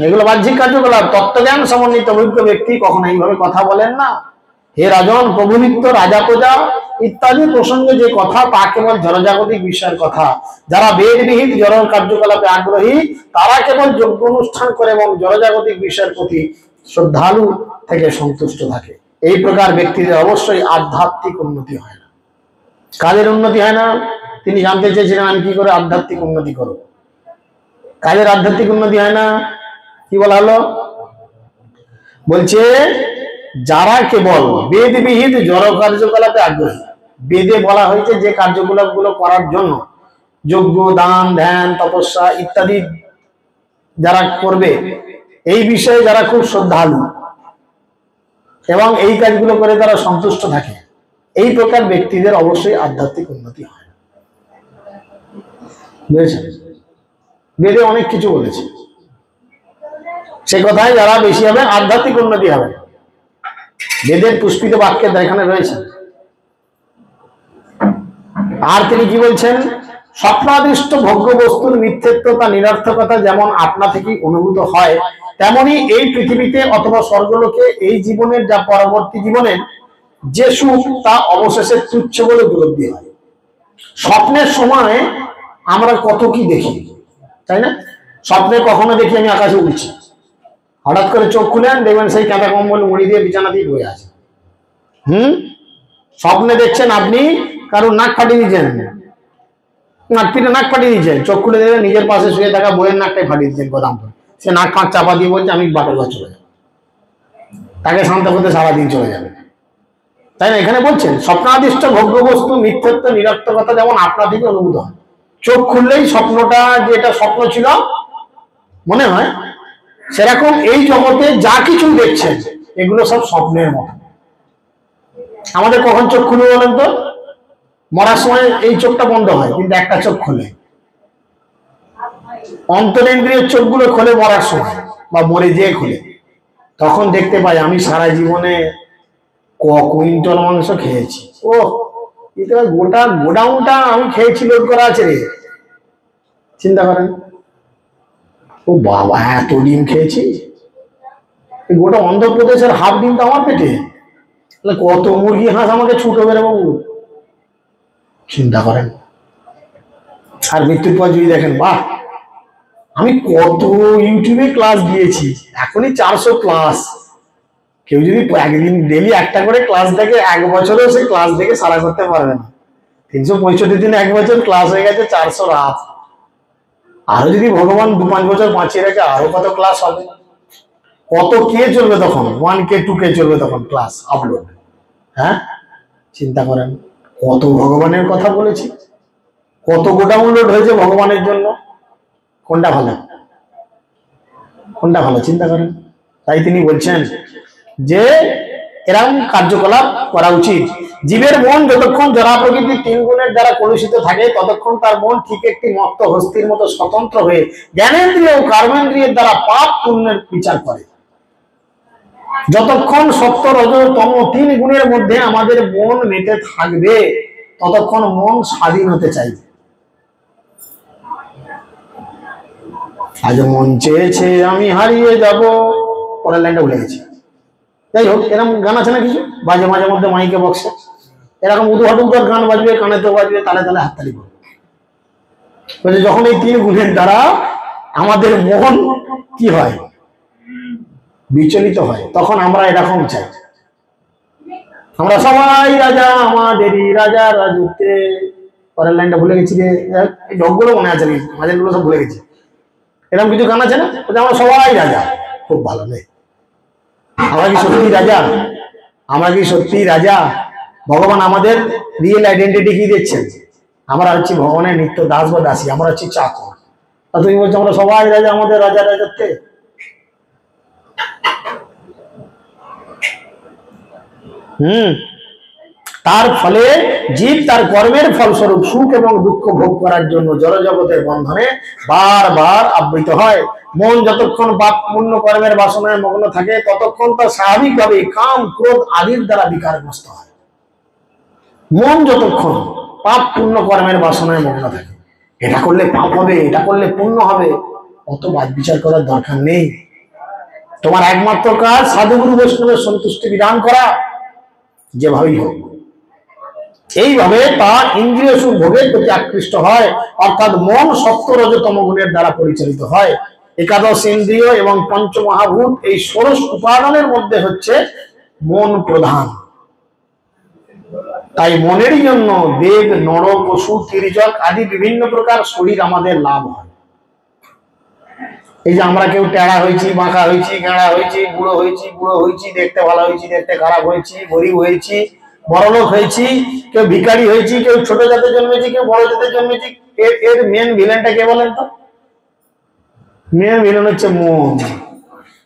এগুলো বাহ্যিক কার্যকলাপ। তত্ত্বজ্ঞান সমন্বিত অভিজ্ঞ ব্যক্তি কখনো এইভাবে কথা বলেন না। হে রাজন, প্রভুনিত্য, রাজা প্রজা ইত্যাদি প্রসঙ্গে যে কথা তা কেবল জড়জাগতিক বিষয়ের কথা। যারা বেদবিহিত জড় কার্যকলাপে আগ্রহী তারা কেবল যজ্ঞ অনুষ্ঠান করে এবং জড়জাগতিক বিষয়ের প্রতি শ্রদ্ধালু থেকে সন্তুষ্ট থাকে। এই প্রকার ব্যক্তিদের অবশ্যই আধ্যাত্মিক উন্নতি হয় না। কাজের উন্নতি হয় না? তিনি জানতে চেয়েছিলেন আমি কি করে আধ্যাত্মিক উন্নতি করব। কাজের আধ্যাত্মিক উন্নতি হয় না। কি বলা হলো? বলছে যারা কেবল বেদবিহিত জড় কার্যকলাপে আগ্রহী। বেদে বলা হয়েছে যে কার্যকলাপ গুলো করার জন্য, যজ্ঞ, দান, ধ্যান, তপস্যা ইত্যাদি যারা করবে, এই বিষয়ে যারা খুব শ্রদ্ধালু এবং এই কাজগুলো করে তারা সন্তুষ্ট থাকে, এই প্রকার ব্যক্তিদের অবশ্যই আধ্যাত্মিক উন্নতি হয়। বুঝেছেন? বেদে অনেক কিছু বলেছে, সে কথায় যারা বেশি হবে আধ্যাত্মিক উন্নতি হবে। বেদের পুষ্পিত বাক্যে এখানে রয়েছে। আর তিনি কি বলছেন? স্বপ্নাদিষ্ট ভোগ্য বস্তুর মিথ্যেত্বতা, নিরর্থকতা যেমন আপনা থেকেই অনুভূত হয়, তেমনি এই পৃথিবীতে অথবা স্বর্গলোকে এই জীবনের যা পরবর্তী জীবনের যে সুখ তা অবশেষে তুচ্ছ বলে উপলব্ধি হয়। স্বপ্নের সময় আমরা কত কি দেখি, তাই না? স্বপ্নে কখনো দেখি আমি আকাশে উড়ছি, হঠাৎ করে চোখ খুলেন দেখবেন সেই কাঁথা কম্বল মুড়ি দিয়ে বিছানা দিয়ে বয়ে আছে। স্বপ্নে দেখছেন আপনি কারোর নাক ফাটিয়ে দিয়েছেন, নাকপিঠে নাক ফাটিয়ে দিয়েছেন, চোখ খুলে দেখবেন নিজের পাশে শুয়ে থাকা বইয়ের নাকটাই ফাটিয়ে দিচ্ছেন গোদাম করে। সে নাক ফাঁক চাপা দিয়ে বলছে আমি বাপের ঘর চলে যাবো, তাকে শান্ত করতে সারাদিন চলে যাবে, তাই না? এখানে বলছেন স্বপ্নাদিষ্ট ভোগ্য বস্তু মিথ্যত্ব, নিরর্থকতা যেমন আপনা থেকে অনুভূত হয়। চোখ খুললেই স্বপ্নটা যেটা স্বপ্ন ছিল মনে হয়, সেরকম এই জগতে যা কিছু দেখছেন এগুলো সব স্বপ্নের মতো। আমাদের কখন চোখ খুলে বলেন তো? মরার সময় এই চোখটা বন্ধ হয়, কিন্তু একটা চোখ খোলে। অন্তরেন্দ্রিয়ের চোখগুলো খোলে মরার সময় বা মরে যেয়ে খোলে। তখন দেখতে পাই আমি সারা জীবনে ক কুইন্টাল মাংস খেয়েছি। ও এটা গোটা গোডাউনটা আমি খেয়েছি, লোড করা আছে রে। চিন্তা করেন, ও বাবা এত ডিম খেয়েছি, গোটা অন্ধ্রপ্রদেশের হাফ ডিম তো আমার পেটে, কত মুরগি হাঁস আমাকে ছুটো বেরো বাবু। চিন্তা করেন। আর মৃত্যুর পর যদি দেখেন, বাহ আমি কত ইউটিউবে ক্লাস দিয়েছি, এখনই 400 ক্লাস। কেউ যদি একদিন ডেলি একটা করে ক্লাস দেখে, 1 বছরেও সে ক্লাস দেখে সারা করতে পারবে না। 365 দিনে 1 বছর ক্লাস হয়ে গেছে 400 রাত। আরো যদি ভগবান 2-5 বছর বাঁচিয়ে রাখে, আরো কত ক্লাস হবে, কত কে চলবে তখন, 1K 2K চলবে তখন ক্লাস আপলোড। হ্যাঁ, চিন্তা করেন, কত ভগবানের কথা বলেছি, কত গোটা আপলোড হয়েছে ভগবানের জন্য। কোনটা ভালো, কোনটা ভালো চিন্তা করেন। তাই তিনি বলছেন যে এরকম কার্যকলাপ করা উচিত। জীবের মন যতক্ষণ জড়া প্রকৃতির 3 গুণের দ্বারা কলুষিত থাকে, ততক্ষণ তার মন ঠিক একটি মত্ত হস্তির মতো স্বতন্ত্র হয়ে জ্ঞানেন্দ্রিয় ও কর্মেন্দ্রিয়ের দ্বারা পাপ পুণ্যের বিচার করে। যতক্ষণ সত্য রজ তম 3 গুণের মধ্যে আমাদের মন মেতে থাকবে, ততক্ষণ মন স্বাধীন হতে চাইবে। আজ মন চেয়েছে আমি হারিয়ে যাব, পরের লাইনটা ভুলে গেছি। যাই হোক, এরকম গান আছে না কিছু, বাজে মাঝে মধ্যে মাইকে বক্সে, এরকম উদুহাটুকর গান বাজবে, কানেতেও বাজবে, তালে তালে হাততালি করবে। যখন এই 3 গুণের দ্বারা আমাদের মন কি হয়, বিচলিত হয়, তখন আমরা এরকম চাই, আমরা সবাই রাজা, আমাদেরই রাজা রাজত্বে। পরের লাইনটা ভুলে গেছি রে, এই ঢোকগুলো মনে আছে, মাঝের গুলো সব ভুলে গেছি। এরকম কিছু গান আছে না, আমরা সবাই রাজা। খুব ভালো নেই, আমরা কি সত্যি রাজা? আমরা কি সত্যি রাজা? ভগবান আমাদের রিয়েল আইডেন্টিটি কি দিচ্ছেন? আমরা হচ্ছি ভগবানের নিত্য দাস বা দাসী, আমরা হচ্ছি চাকর। আর তুমি বলছো আমরা সবাই রাজা, আমাদের রাজা রাজত্বে। তার ফলে জীব তার কর্মের ফলস্বরূপ সুখ এবং দুঃখ ভোগ করার জন্য জড়জগতের বন্ধনে বারবার আবৃত হয়। মন যতক্ষণ পাপ পুণ্য কর্মের বাসনায় মগ্ন থাকে, ততক্ষণ তা স্বাভাবিকভাবে কাম ক্রোধ আদির দ্বারা বিকারগ্রস্ত হয়। মন যতক্ষণ পাপ পুণ্য কর্মের বাসনায় মগ্ন থাকে, এটা করলে পাপ হবে, এটা করলে পুণ্য হবে, অত বাদ বিচার করার দরকার নেই। তোমার একমাত্র কাজ সাধুগুরু বৈষ্ণবের সন্তুষ্টি বিধান করা, যেভাবেই হোক। এইভাবে তা ইন্দ্রিয় সুখ ভোগের প্রতি আকৃষ্ট হয়, অর্থাৎ মন সত্য রজতম গুণের দ্বারা পরিচালিত হয়। একাদশ ইন্দ্রিয় এবং পঞ্চমহাভূত এই ষোড়শ উপাদানের মধ্যে হচ্ছে মন প্রধান। তাই মনেরই জন্য দেব, নর, পশু, তির্যক আদি বিভিন্ন প্রকার শরীর আমাদের লাভ হয়। এই যে আমরা কেউ টেড়া হয়েছি, বাঁকা হয়েছি, গাঁড়া হয়েছি, বুড়ো হয়েছি, দেখতে ভালো হয়েছি, দেখতে খারাপ হয়েছি, গরিব হয়েছি, বড়লোক হয়েছি, কেউ ভিখারি হয়েছি, কেউ ছোট জাতে জন্মেছি, কেউ বড় জাতে জন্মেছি। এর মেন ভিলেনটা কে বলেন তো? মেন ভিলেন হচ্ছে মন।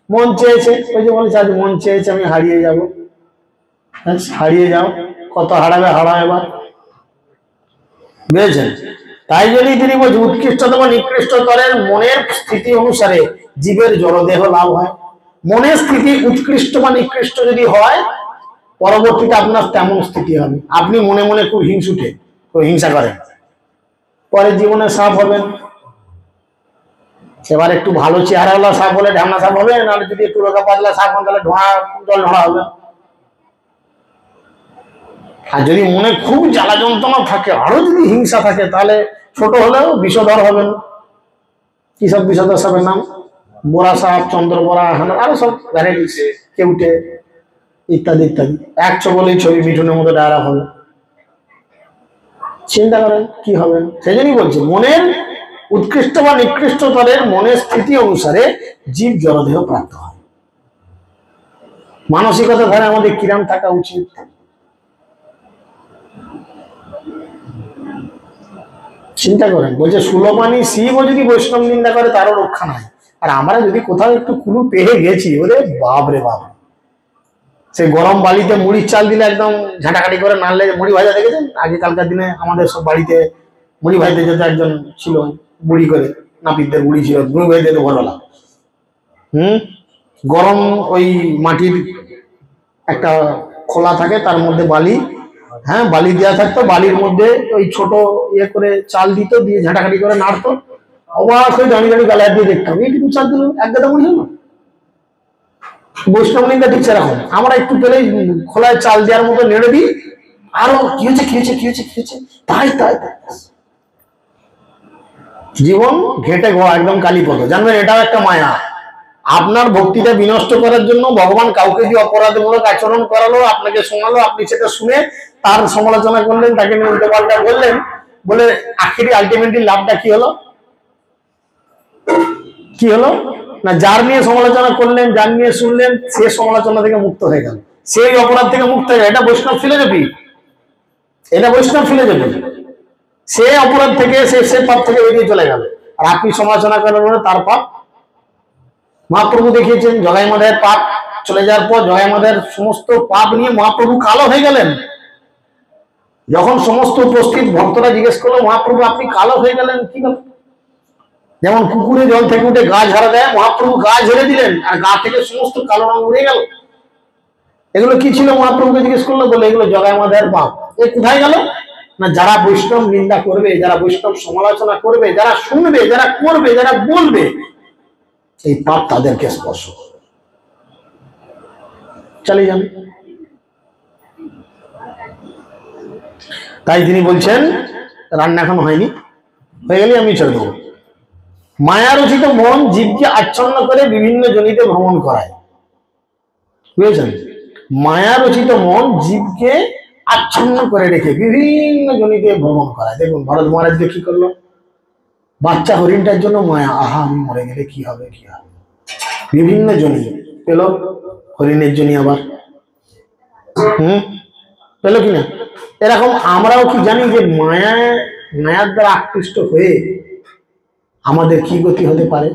মন চেয়েছে, ওই যে বলেছে আজ মন চেয়েছে আমি হারিয়ে যাব। হারিয়ে যাও, কত হারাবে, হারা এবার, বুঝেছেন? তাই যদি তিনি বলছে উৎকৃষ্টতম নিকৃষ্ট স্তরের মনের স্থিতি অনুসারে জীবের জড়দেহ লাভ হয়। মনের স্থিতি উৎকৃষ্ট বা নিকৃষ্ট যদি হয়, পরবর্তীতে আপনার তেমন স্থিতি হবে। আপনি মনে মনে খুব হিংসুটে, খুব হিংসা করেন, পরে জীবনে সাপ হবেন। এবার একটু ভালো চেহারাওয়ালা সাপ হলে ঢামনা সাপ হবে, নাহলে যদি একটু রোগা পাতলা সাপ হন তাহলে জল ঢোড়া হবে। আর যদি মনে খুব জ্বালা যন্ত্রণা থাকে, আরো যদি হিংসা থাকে, তাহলে ছোট হলেও বিষধর হবেন। কি সব বিষধর সাপের নাম? বোরা সাপ, চন্দ্রবোরা, আরো সব ভ্যারাইটিস, কেউটে ইত্যাদি ইত্যাদি। একশো বলেই ছবি মিঠুনের মতো ডায়রা হবে। চিন্তা করেন কি হবে। সেই জন্যই বলছে মনের উৎকৃষ্ট বা নিকৃষ্ট স্তরের মনের স্থিতি অনুসারে জীব জড়দেহ প্রাপ্ত হয়। মানসিকতা ধারে আমাদের কিরাম থাকা উচিত? চিন্তা করেন, বলছে সুলপানি শিবও যদি বৈষ্ণব নিন্দা করে তারও রক্ষা নাই। আর আমরা যদি কোথাও একটু কুলু পেয়ে গেছি, ওরে বাপ রে বাপ, সে গরম বালিতে মুড়ির চাল দিলে একদম ঝাঁটাকাটি করে নাড়লে, মুড়ি ভাজা দেখেছেন? আগে কালকার দিনে আমাদের সব বাড়িতে মুড়ি ভাজতে যেত, একজন ছিল বুড়ি করে, নাপিতদের বুড়ি ছিল, মুড়ি ভাজতে যেত ভোরবেলা। গরম ওই মাটির একটা খোলা থাকে, তার মধ্যে বালি, হ্যাঁ বালি দেওয়া থাকতো, বালির মধ্যে ওই ছোট ইয়ে করে চাল দিত, দিয়ে ঝাঁটাঘাটি করে নাড়তো। অবাক হয়ে দাঁড়িয়ে দাঁড়িয়ে গালায় দিয়ে দেখতাম, এইটুকু চাল দিল, এক গাদা মুড়ি হলো। বৈষ্ণব নিন্দা ঠিক সেরকম, আমরা একটু পেলেই খোলায় চাল দেওয়ার মতো নেড়ে দিই, আরো কি হয়েছে, তাই তাই তাই। জীবন ঘেটে ঘোয়া একদম কালীপদ, জানবেন এটাও একটা মায়া। আপনার ভক্তিটা বিনষ্ট করার জন্য ভগবান কাউকে দিয়ে অপরাধমূলক আচরণ করালো, আপনাকে শোনালো, আপনি সেটা শুনে তার সমালোচনা করলেন, তাকে নিয়ে উল্টো পাল্টা বললেন, বলে আখেরি আলটিমেটলি লাভটা কি হলো? কি হলো না, যার নিয়ে সমালোচনা করলেন, যার নিয়ে শুনলেন, সে সমালোচনা থেকে মুক্ত হয়ে গেল, সেই অপরাধ থেকে মুক্ত হয়ে গেল। এটা বৈষ্ণব ফিলোসফি, এটা বৈষ্ণব ফিলোসফি। সে অপরাধ থেকে, সে পাপ থেকে বেরিয়ে চলে গেল, আর আপনি সমালোচনা করার পরে তার পাপ। মহাপ্রভু দেখিয়েছেন জগাই মাদের পাপ চলে যাওয়ার পর জগাই মাদের সমস্ত পাপ নিয়ে মহাপ্রভু কালো হয়ে গেলেন। যখন সমস্ত উপস্থিত ভক্তরা জিজ্ঞেস করলো, মহাপ্রভু আপনি কালো হয়ে গেলেন কি ব্যাপার? যেমন কুকুরে জল থেকে উঠে গা ঝাড়া দেয়, মহাপ্রভু গা ঝেড়ে দিলেন আর গা থেকে সমস্ত কালো রং উড়ে গেল। এগুলো কি ছিল? মহাপ্রভুকে জিজ্ঞেস করলো, বলে এগুলো জগাই মাদের পাপ। এ কোথায় গেল না, যারা বৈষ্ণব নিন্দা করবে, যারা বৈষ্ণব সমালোচনা করবে, যারা শুনবে, যারা করবে, যারা বলবে, এই পাপ তাদেরকে স্পর্শ করবে। চলে যান। তাই তিনি বলছেন, রান্না এখন হয়নি, হয়ে গেলে আমি ছেড়ে দেবো। মায়ারচিত মন জীবকে আচ্ছন্ন করে বিভিন্ন জনিতে ভ্রমণ করায়, বুঝেছেন? মায়ারচিত মন জীবকে আচ্ছন্ন করে রেখে বিভিন্ন জনিতে ভ্রমণ করায়। দেখুন ভরত মহারাজকে কি করলো, বাচ্চা হরিণটার জন্য মায়া, আহা আমি মরে গেলে কি হবে, কি হবে, বিভিন্ন জনি পেল, হরিণের জনি আবার পেল কিনা। এরকম আমরাও কি জানি যে মায়ার দ্বারা আকৃষ্ট হয়ে আমাদের কি গতি হতে পারে?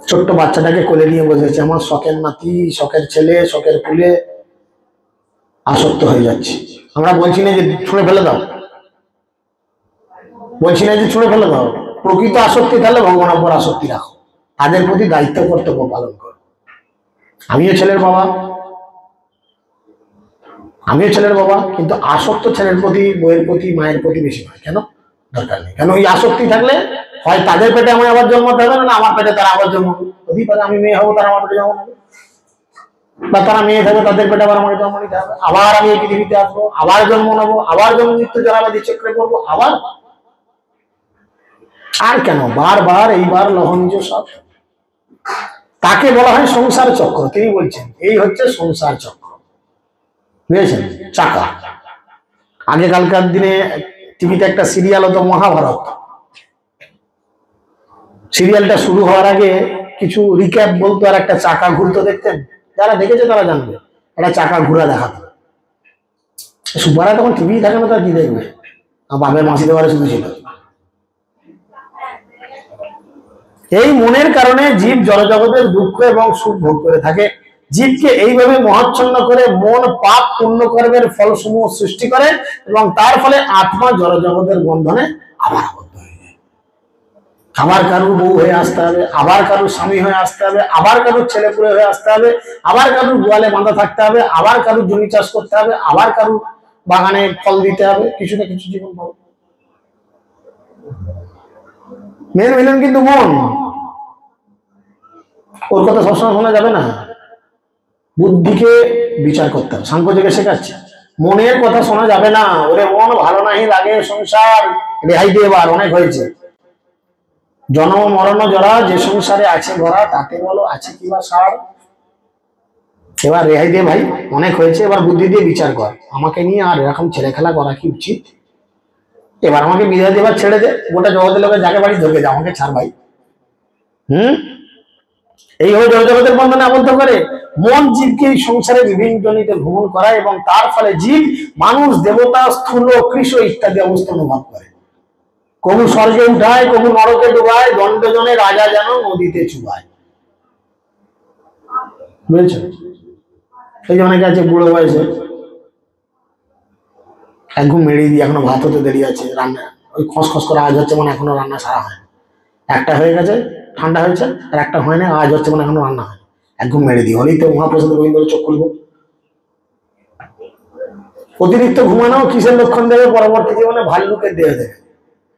ছোট্ট বাচ্চাটাকে কোলে নিয়ে বসেছে, আমার শখের নাতি, শখের ছেলে, শখের কুলে আসক্ত হয়ে যাচ্ছে। আমরা বলছি না যে ছুঁড়ে ফেলে দাও, বলছি না যে ছুঁড়ে ফেলে দাও, প্রকৃত আসক্তি তাহলে ভগবানের উপর আসক্তি রাখো, তাদের প্রতি দায়িত্ব কর্তব্য পালন করো। আমিও ছেলের বাবা, কিন্তু আসক্ত ছেলের প্রতি, বইয়ের প্রতি, মায়ের প্রতি বেশি নয়। কেন? দরকার নেই। কেন? ওই আসক্তি থাকলে হয় তাদের পেটে আমি আবার জন্মাতে হবে, না আমার পেটে তারা আবার জন্ম হতেই পারে। আমি মেয়ে হবো, তারা আমার পেটে জন্ম নেবে, বা তারা মেয়ে থাকবে, তাদের পেটে আবার আমাকে জন্ম নিতে হবে, আবার আমি এই পৃথিবীতে আসবো, আবার জন্ম নেবো, আবার জন্ম মৃত্যু জলাবাদি চক্রে পড়বো, আবার। আর কেন বারবার এইবার লহঞ্জ সব, তাকে বলা হয় সংসার চক্র। তিনি বলছেন এই হচ্ছে সংসার চক্র, বুঝেছেন? চাকা। আগেকালকার দিনে টিভিতে একটা সিরিয়াল হতো মহাভারত, সিরিয়ালটা শুরু হওয়ার আগে কিছু রিক্যাপ বলতো, আর একটা চাকা ঘুরতো, দেখতেন? যারা দেখেছে তারা জানবে, একটা চাকা ঘুরা দেখাতো। সুপারা তখন টিভি থাকে না, তার কি দেখবে? বাপের মাসিতে বাড়ি শুধু ছিল। এই মনের কারণে জীব জড়জগতের দুঃখ এবং সুখ ভোগ করে থাকে। জীবকে এইভাবে মহাচ্ছন্ন করে মন পাপ পুণ্য কর্মের ফলসমূহ সৃষ্টি করে, এবং তার ফলে আত্মা জড়জগতের বন্ধনে আবার আবদ্ধ হয়ে যায়। আবার কারুর বউ হয়ে আসতে হবে, আবার কারুর স্বামী হয়ে আসতে হবে, আবার কারুর ছেলেপুলে হয়ে আসতে হবে, আবার কারুর গোয়ালে বাঁধা থাকতে হবে, আবার কারুর জমি চাষ করতে হবে, আবার কারুর বাগানে ফল দিতে হবে, কিছু না কিছু জীবন পাবো। মেন ভিলেন কিন্তু মন, ওর কথা সবসময় শোনা যাবে না, বুদ্ধিকে বিচার করতে হবে। সাংখ্যযোগে শেখাচ্ছে মনের কথা শোনা যাবে না। ওরে মন ভালো নাহি লাগে সংসার, রেহাই দিয়ে এবার অনেক হয়েছে, জন্ম মরণ জরা যে সংসারে আছে ভরা, তাতে বলো আছে কিবা সার। এবার রেহাই দিয়ে ভাই, অনেক হয়েছে, এবার বুদ্ধি দিয়ে বিচার কর, আমাকে নিয়ে আর এরকম ছেলে খেলা করা কি উচিত? এবার আমাকে বিদায় দিয়ে এবার ছেড়ে দে, গোটা জগতের লোকের যাকে বাড়ি ধরে যা, আমাকে ছাড় ভাই। এইভাবে জড়জগতের বন্ধনে আবদ্ধ করে মন জীবকে এই সংসারে বিভিন্ন জনিতে ভ্রমণ করায়, এবং তার ফলে জীব মানুষ, দেবতা, স্থূল, কৃষ ইত্যাদি অবস্থা অনুভব করে। কবু স্বর্গে উঠায়, কবু নরকে ডুবায়, দণ্ডজনে রাজা যেন নদীতে চুবায়। বুঝেছেন? এই যে অনেকে আছে বুড়ো বয়সে একদম মেরে দিয়ে, এখনো ভাত হতে দেরি আছে, রান্না ওই খসখস করে আওয়াজ হচ্ছে, মানে এখনো রান্না সারা হয়, একটা হয়ে গেছে ঠান্ডা হয়েছে, আর একটা হয় না, আওয়াজ হচ্ছে, মানে এখনো রান্না হয়, একদম মেরে দিই, হলেই তো মহাপ্রসাদ গোবিন্দের চোখ খুলবো। অতিরিক্ত ঘুমানো কিসের লক্ষণ দেবে? পরবর্তী জীবনে ভাল্লুকের দেহ দেবে।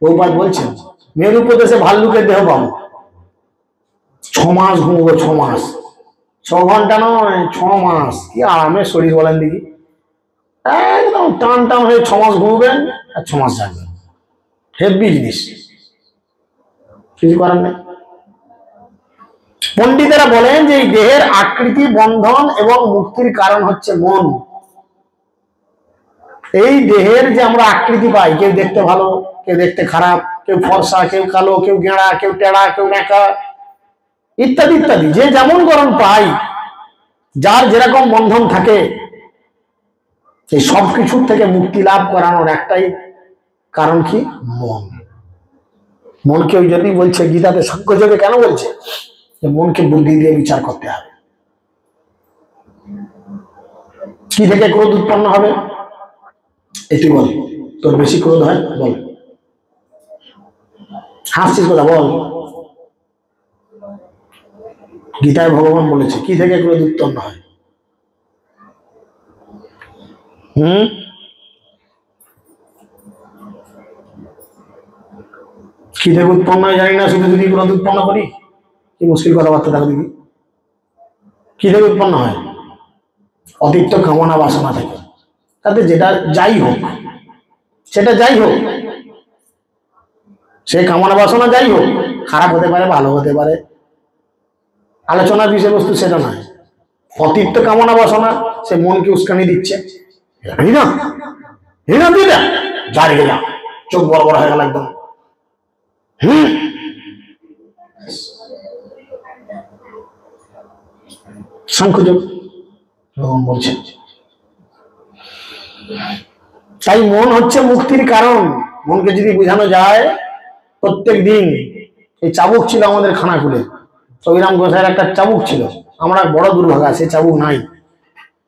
বহুবার বলছেন মেরু প্রদেশে ভাল্লুকের দেহ পাবো। 6 মাস ঘুমবো, 6 মাস, 6 ঘন্টা নয়, 6 মাস, কি আরামের শরীর বলেন দেখি। একদম টান টান হয়ে 6 মাস ঘুমবেন আর 6 মাস জাগবেন। হেভি জিনিস, কিছু করার নেই। পণ্ডিতেরা বলেন যে এই দেহের আকৃতি, বন্ধন এবং মুক্তির কারণ হচ্ছে মন। এই দেহের যে আমরা আকৃতি পাই, কেউ দেখতে ভালো, কেউ দেখতে খারাপ, কেউ ফর্সা, কেউ কালো, কেউ গেঁড়া, কেউ টেড়া, কেউ ন্যাকা, ইত্যাদি ইত্যাদি, যে যেমন গরম পাই, যার যেরকম বন্ধন থাকে, এই সব কিছুর থেকে মুক্তি লাভ করানোর একটাই কারণ কি? মন। মনকে ওই জন্যই বলছে গীতাতে সাংখ্যযোগে কেন বলছে যে মনকে বুদ্ধি দিয়ে বিচার করতে হবে। কি থেকে ক্রোধ উৎপন্ন হবে? এটি বল, তোর বেশি ক্রোধ হয় বল, হাসছিস কথা বল। গীতায় ভগবান বলেছে কি থেকে ক্রোধ উৎপন্ন হয়। কি থেকে উৎপন্ন হয় জানি না, শুধু যদি ক্রোধ উৎপন্ন করি, কি মুশকিল কথাবার্তা থাকে দেখি। কি থেকে উৎপন্ন হয়? অতিরিক্ত কামনা বাসনা থেকে। তাতে যেটা যাই হোক, সেটা যাই হোক, সে কামনা বাসনা যাই হোক, খারাপ হতে পারে, ভালো হতে পারে, আলোচনার বিষয়বস্তু সেটা নয়। অতিরিক্ত কামনা বাসনা, সে মনকে উস্কানি দিচ্ছে, যা রেখে যা, চোখ বড় বড় হয়ে গেল একদম। সাংখ্যযোগ বলছে। তাই মন হচ্ছে মুক্তির কারণ। মনকে যদি বোঝানো যায়, প্রত্যেক দিন এই চাবুক ছিল আমাদের খানাকুলে, রবিরাম গোসাইয়ের একটা চাবুক ছিল, আমরা বড় দুর্ভাগা, সে চাবুক নাই।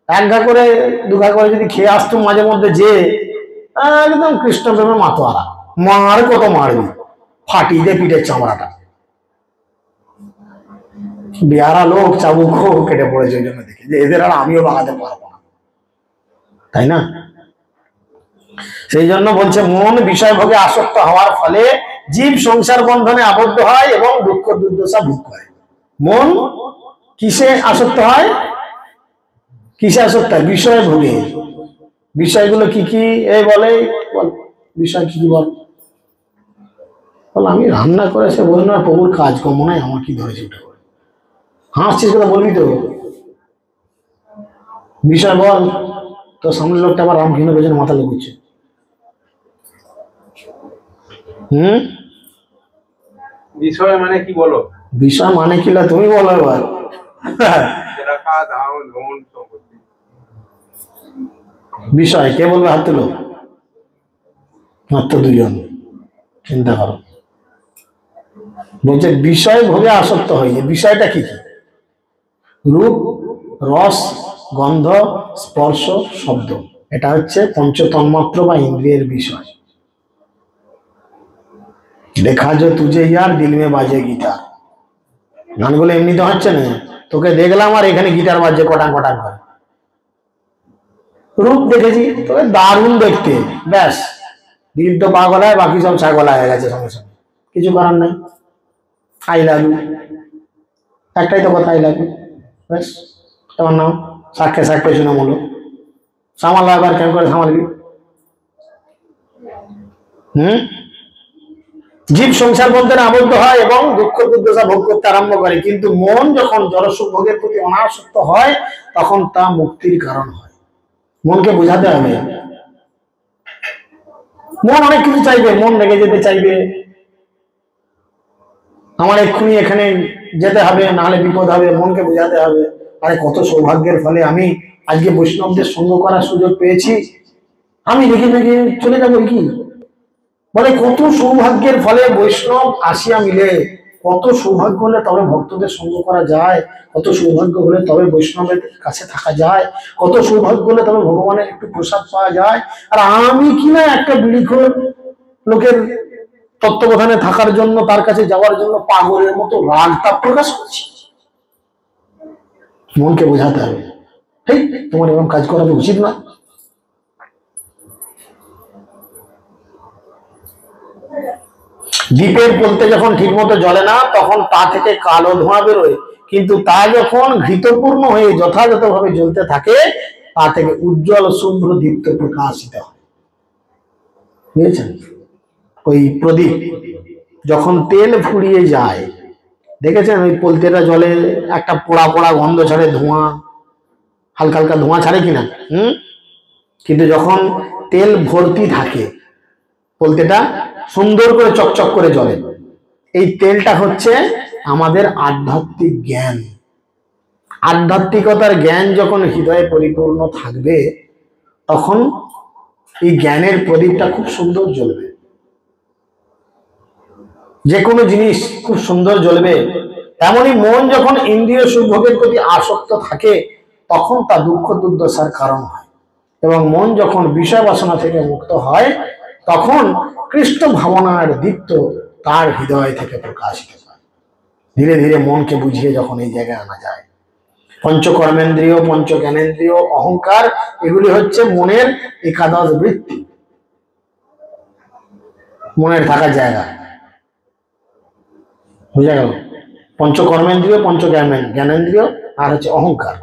এক ঘা করে দু ঘা করে যদি খেয়ে আসতাম মাঝে মধ্যে, যে একদম কৃষ্ণ প্রেমে মাতোয়ারা, মার কত মারবি, ফাটিয়ে দিয়ে পিঠের চামড়াটা। বিহারা লোক চাবুক কেটে পড়েছে ওই জন্য দেখে, যে এদের আর আমিও বাগাতে পারবো না, তাই না? সেই জন্য বলছে মন বিষয় ভোগে আসক্ত হওয়ার ফলে জীব সংসার বন্ধনে আবদ্ধ হয় এবং দুঃখ দুর্দশা ভোগ করে। মন কিসে আসক্ত হয়? কিসে আসক্ত হয়? বিষয় ভোগে। বিষয়গুলো কি কি এই বলে, বিষয় কি কি বল? আমি রান্না করে সে বল না, প্রভুর কাজ কম নয়, আমার কি ধরেছে ওটা, হাসছিস কথা বলবি তো, বিষয় বল। তো সামনের লোকটা আবার রামকৃষ্ণ পেছনে মাথা লেগুচ্ছে। বিষয় মানে কি বলো? বিষয় মানে কি তুমি বলো এবার। বিষয় কে বলবে? হাত তুলো, মাত্র দুজন, চিন্তা করো। বলছে বিষয় ভোগে আসক্ত হয়েছে। বিষয়টা কি কি? রূপ, রস, গন্ধ, স্পর্শ, শব্দ, এটা হচ্ছে পঞ্চতন্মাত্র বা ইন্দ্রিয়ের বিষয়। দেখা যো তুঝে ইয়ার দিল মে বাজে গিটার, গানগুলো এমনিতে হচ্ছে না, তোকে দেখলাম আর এখানে গিটার বাজছে কটাং কটাং করে। রূপ দেখেছি, তোকে দারুণ দেখতে, ব্যাস দিল তো পাগল হয়, বাকি সব ছাগলা হয়ে গেছে সঙ্গে সঙ্গে, কিছু করার নাই। আই লাভ ইউ, একটাই তো কথা, আই লাভ ইউ, ব্যাস। তোমার নাম সাক্ষে সাক্ষে শুনে বলো, সামাল এবার কেন করে সামালবি? জীব সংসার বন্ধনে আবদ্ধ হয় এবং দুঃখ দুর্দশা ভোগ করতে আরম্ভ করে, কিন্তু মন যখন জড়সুখ ভোগের প্রতি অনাসক্ত হয়, তখন তা মুক্তির কারণ হয়। মনকে বোঝাতে হবে। মন অনেক কিছু চাইবে, মন রেগে যেতে চাইবে, আমার এক্ষুনি এখানে যেতে হবে, নাহলে বিপদ হবে। মনকে বোঝাতে হবে, আরে কত সৌভাগ্যের ফলে আমি আজকে বৈষ্ণবদের সঙ্গ করার সুযোগ পেয়েছি, আমি রেগে রেগে চলে যাবো কি? বলে কত সৌভাগ্যের ফলে বৈষ্ণব আসিয়া মিলে, কত সৌভাগ্য হলে তবে ভক্তদের সঙ্গ করা যায়, কত সৌভাগ্য হলে তবে বৈষ্ণবের কাছে থাকা যায়, কত সৌভাগ্য হলে তবে ভগবানের একটু প্রসাদ পাওয়া যায়। আর আমি কিনা একটা বিড়িখোর লোকের তত্ত্বাবধানে থাকার জন্য, তার কাছে যাওয়ার জন্য পাগলের মতো রাগ তাপ প্রকাশ করছি। মনকে বোঝাতে হবে, ঠিক তোমার এরকম কাজ করা উচিত না। দ্বীপের বলতে যখন ঠিক মতো জ্বলে না, তখন তা থেকে কালো ধোঁয়া বেরোয়, কিন্তু তা যখন ঘৃতপূর্ণ হয়ে যথাযথভাবে জ্বলতে থাকে, তা থেকে উজ্জ্বল শুভ্র দীপ্ত প্রকাশিত হয়। বুঝেছেন? ওই প্রদীপ যখন তেল ফুরিয়ে যায়, দেখেছেন ওই পোলতেটা জলে একটা পোড়া পোড়া গন্ধ ছাড়ে, ধোঁয়া, হালকা হালকা ধোঁয়া ছাড়ে কিনা? কিন্তু যখন তেল ভর্তি থাকে পোলতেটা সুন্দর করে চকচক করে জ্বলে। এই তেলটা হচ্ছে আমাদের আধ্যাত্মিক জ্ঞান। আধ্যাত্মিকতার জ্ঞান যখন হৃদয়ে পরিপূর্ণ থাকবে তখন এই জ্ঞানের প্রদীপটা খুব সুন্দর জ্বলবে, যে কোনো জিনিস খুব সুন্দর জ্বলবে। তেমনি মন যখন ইন্দ্রিয় সুখভোগের প্রতি আসক্ত থাকে তখন তা দুঃখ দুর্দশার কারণ হয়, এবং মন যখন বিষয় বাসনা থেকে মুক্ত হয় তখন কৃষ্ণ ভাবনার দীপ্ত তার হৃদয় থেকে প্রকাশিত হয়। ধীরে ধীরে মনকে বুঝিয়ে যখন এই জায়গায় আনা যায়, পঞ্চকর্মেন্দ্রিয়, পঞ্চ জ্ঞানেন্দ্রিয়, অহংকার, এগুলি হচ্ছে মনের একাদশ বৃত্তি, মনের থাকার জায়গা। বুঝা গেল? পঞ্চকর্মেন্দ্রিয়, পঞ্চ জ্ঞানেন্দ্রিয়, আর হচ্ছে অহংকার।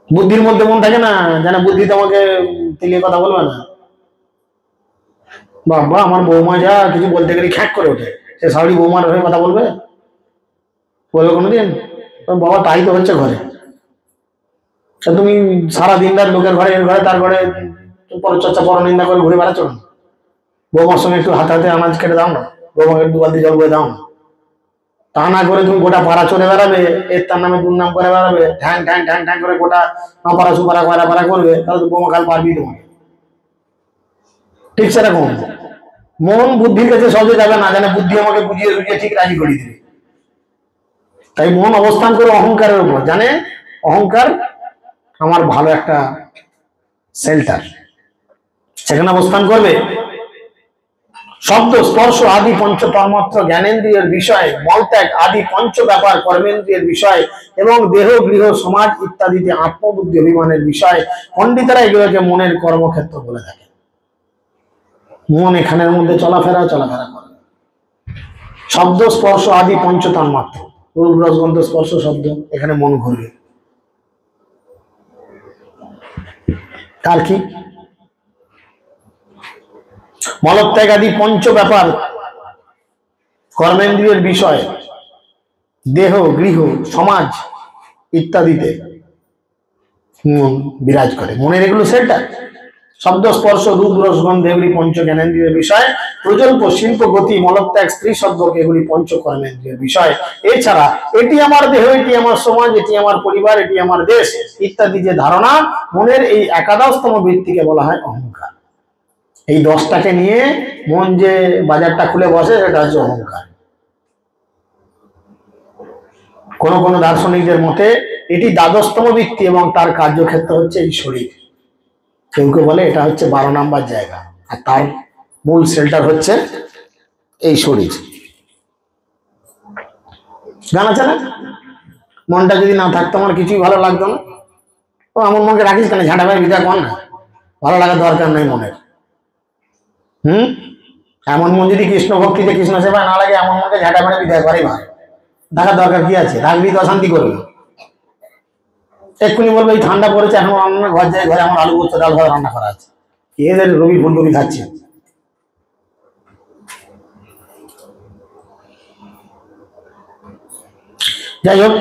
বুদ্ধির মধ্যে মন থাকে না, জানে বুদ্ধি তোমাকে তেলিয়ে কথা বলবে না। বাবা, আমার বৌমা যা কিছু বলতে গেলে খ্যাক করে ওঠে, সে শাশুড়ি বৌমার হয়ে কথা বলবে? বলবে কোনোদিন? বাবা তাই তো হচ্ছে ঘরে। তুমি সারা দিন রাত লোকের ঘরে, এর ঘরে তার ঘরে পরচর্চা পরনিন্দা করে ঘুরে বেড়াচ্ছ না? বৌমার সঙ্গে একটু হাতে হাতে আনাজ কেটে দাও না, বৌমাকে দু বালতি জল করে দাও না। তা না করে তুমি গোটা পাড়া চলে বেড়াবে, এর তার নামে দুর্নাম করে বেড়াবে, ঠ্যাং ঠ্যাং ঠ্যাং ঠ্যাং করে গোটা পাড়া সুপারা পাড়া পাড়া করবে, তাহলে তো বৌমা কাল পারবি তোমাকে। ঠিক সেরকম মন বুদ্ধির কাছে সহজে যাবে না, জানে বুদ্ধি আমাকে বুঝিয়ে বুঝিয়ে ঠিক রাজি করিয়ে দিবে। তাই মন অবস্থান করে অহংকারের উপর, জানে অহংকার আমার ভালো একটা শেল্টার, সেখানে অবস্থান করবে। শব্দ স্পর্শ আদি পঞ্চ তন্মাত্র জ্ঞানেন্দ্রিয়ের বিষয়, মলত্যাগ আদি পঞ্চ ব্যাপার কর্মেন্দ্রিয়ের বিষয়, এবং দেহ গৃহ সমাজ ইত্যাদিতে আত্মবুদ্ধি অভিমানের বিষয়, পণ্ডিতেরা এগুলোকে মনের কর্মক্ষেত্র বলে থাকে। মন এখানের মধ্যে চলাফেরা করে। শব্দ স্পর্শ আদি পঞ্চ তন্মাত্র, রূপ রস গন্ধ স্পর্শ শব্দ, এখানে মন ঘুরবে। আর কি? মলত্যাগ আদি পঞ্চ ব্যাপার কর্মেন্দ্রিয়ের বিষয়, দেহ গৃহ সমাজ ইত্যাদিতে মন বিরাজ করে। মনের এগুলো সেটা শব্দ স্পর্শ রূপ রস গন্ধ এগুলি পঞ্চ জ্ঞানেন্দ্রিয়ের বিষয়, প্রজল্প শিল্প গতি মলত্যাগ স্ত্রী সম্পর্ক এগুলি পঞ্চ কর্মেন্দ্রিয়ের বিষয়। এছাড়া এটি আমার দেহ, এটি আমার সমাজ, এটি আমার পরিবার, এটি আমার দেশ ইত্যাদি যে ধারণা, মনের এই একাদশতম বৃত্তিকে বলা হয় অহংকার। এই 10টাকে নিয়ে মন যে বাজারটা খুলে বসে সেটা হচ্ছে অহংকার। কোন কোন দার্শনিকদের মতে এটি দ্বাদশতম বৃত্তি এবং তার কার্যক্ষেত্র হচ্ছে এই শরীর। কেউ কেউ বলে এটা হচ্ছে 12 নাম্বার জায়গা, আর তার মূল শেল্টার হচ্ছে এই শরীর। জানা আছে না? মনটা যদি না থাকতো আমার কিছুই ভালো লাগতো না। ও আমার মনকে রাখিস কেন, ঝাঁটা ভাই বিদায় কর না, ভালো লাগার দরকার নেই মনের। এমন মন যদি কৃষ্ণ ভক্তিতে কৃষ্ণ সেবায় না লাগে, এমন মনকে ঝাঁটা মেরে বিদায় করাই ভালো। দেখার দরকার কি আছে? রাখবি তো অশান্তি করবে। এক্ষুনি বলবো এই ঠান্ডা পড়েছে, এখন রান্না ঘর যায়, ঘরে আমার আলু পোস্ত ডাল ভাত রান্না করা আছে, এদের রবি ফুলকপি খাচ্ছে। যাই হোক,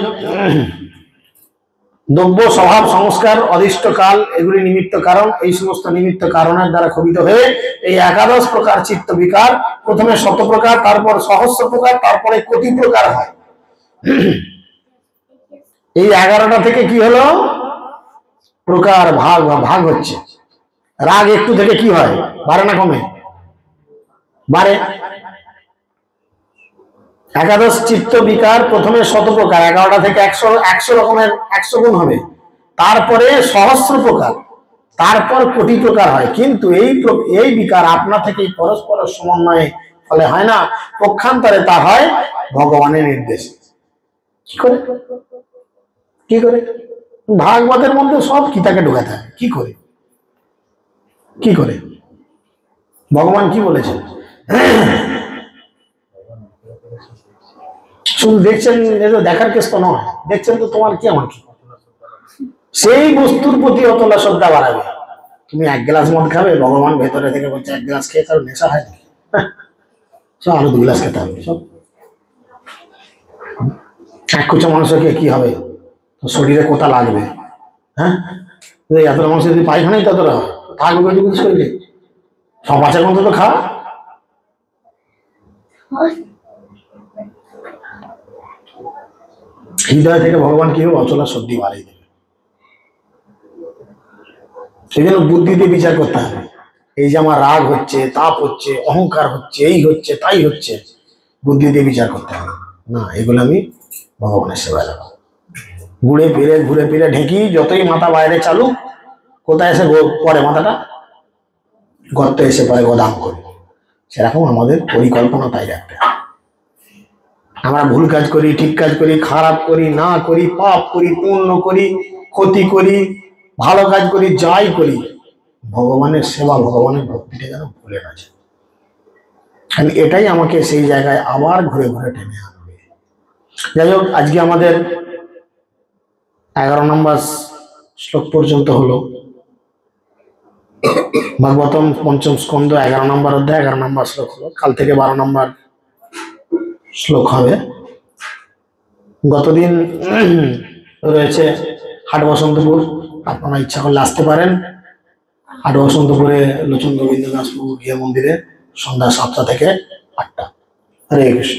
দ্রব্য স্বভাব সংস্কার অদিষ্ট কাল এগুলি নিমিত্ত কারণ। এই সমস্ত নিমিত্ত কারণের দ্বারা ক্ষোভিত হয়ে এই 11 প্রকার চিত্ত বিকার প্রথমে 100 প্রকার, তারপর সহস্র প্রকার, তারপরে কোটি প্রকার হয়। এই 11টা থেকে কি হলো? প্রকার ভাগ হচ্ছে। রাগ একটু থেকে কি হয়? বাড়ে না কমে? বাড়ে। 11 চিত্ত বিকার প্রথমে 100 প্রকার, 11টা থেকে 100 রকমের 100 গুণ হবে, তারপরে সহস্র প্রকার, তারপর কোটি প্রকার হয়। কিন্তু এই বিকার আপনা থেকেই পরস্পরের সমন্বয়ে ফলে হয় না, পক্ষান্তরে তা হয় ভগবানের নির্দেশে। কি করে? ভাগবতের মধ্যে সব কি তাকে ঢোকাতে হয়? কি করে ভগবান কি বলেছেন? শুধু দেখছেন, এটা দেখার কেস তো নয়, দেখছেন তো তোমার কি আমার কি? সেই বস্তুর প্রতি অতলা শ্রদ্ধা বাড়াবে, তুমি 1 গ্লাস মদ খাবে, ভগবান ভেতরে থেকে বলছে 1 গ্লাস খেয়ে তার নেশা হয় না, সব আরো 2 গ্লাস খেতে হবে। সব এক কুচো মানুষকে কি হবে, তো শরীরে কোথা লাগবে? হ্যাঁ, এতটা মানুষ যদি পায়খানাই ততটা থাকবে শরীরে, সব আছে এখন তো খা। হৃদয় থেকে ভগবান কি হবে, অচলা সর্দি বাড়িয়ে দেবে। সেই জন্য বুদ্ধি দিয়ে বিচার করতে হবে। এই যে আমার রাগ হচ্ছে, তাপ হচ্ছে, অহংকার হচ্ছে, এই হচ্ছে তাই হচ্ছে, বুদ্ধি দিয়ে বিচার করতে হবে না, এগুলো আমি ভগবানের সেবায় লাগাবো। ঘুরে ফিরে ঢেকি যতই মাথা বাইরে চালু, কোথায় এসে পরে মাথাটা গর্তে এসে পরে গোদাম করি। সেরকম আমাদের পরিকল্পনা তাই রাখতে হবে। আমরা ভুল কাজ করি, ঠিক কাজ করি, খারাপ করি, না করি, পাপ করি, পুণ্য করি, ক্ষতি করি, ভালো কাজ করি, যাই করি, ভগবানের সেবা, ভগবানের ভক্তিটা যেন ভুলে না যায়। এটাই আমাকে সেই জায়গায় আবার ঘুরে ঘুরে টেনে আনবে। যাই হোক, আজকে আমাদের 11 নম্বর শ্লোক পর্যন্ত হলো। ভাগবতম পঞ্চম স্কন্ধ 11 নম্বর অধ্যায় 11 নম্বর শ্লোক হলো। কাল থেকে 12 নম্বর শ্লোক হবে। গতদিন রয়েছে হাট বসন্তপুর, আপনারা ইচ্ছা করলে আসতে পারেন। হাট বসন্তপুরে লোচন গোবিন্দ দাস প্রভু গৃহ মন্দিরে সন্ধ্যা 7টা থেকে 8টা। হরে কৃষ্ণ।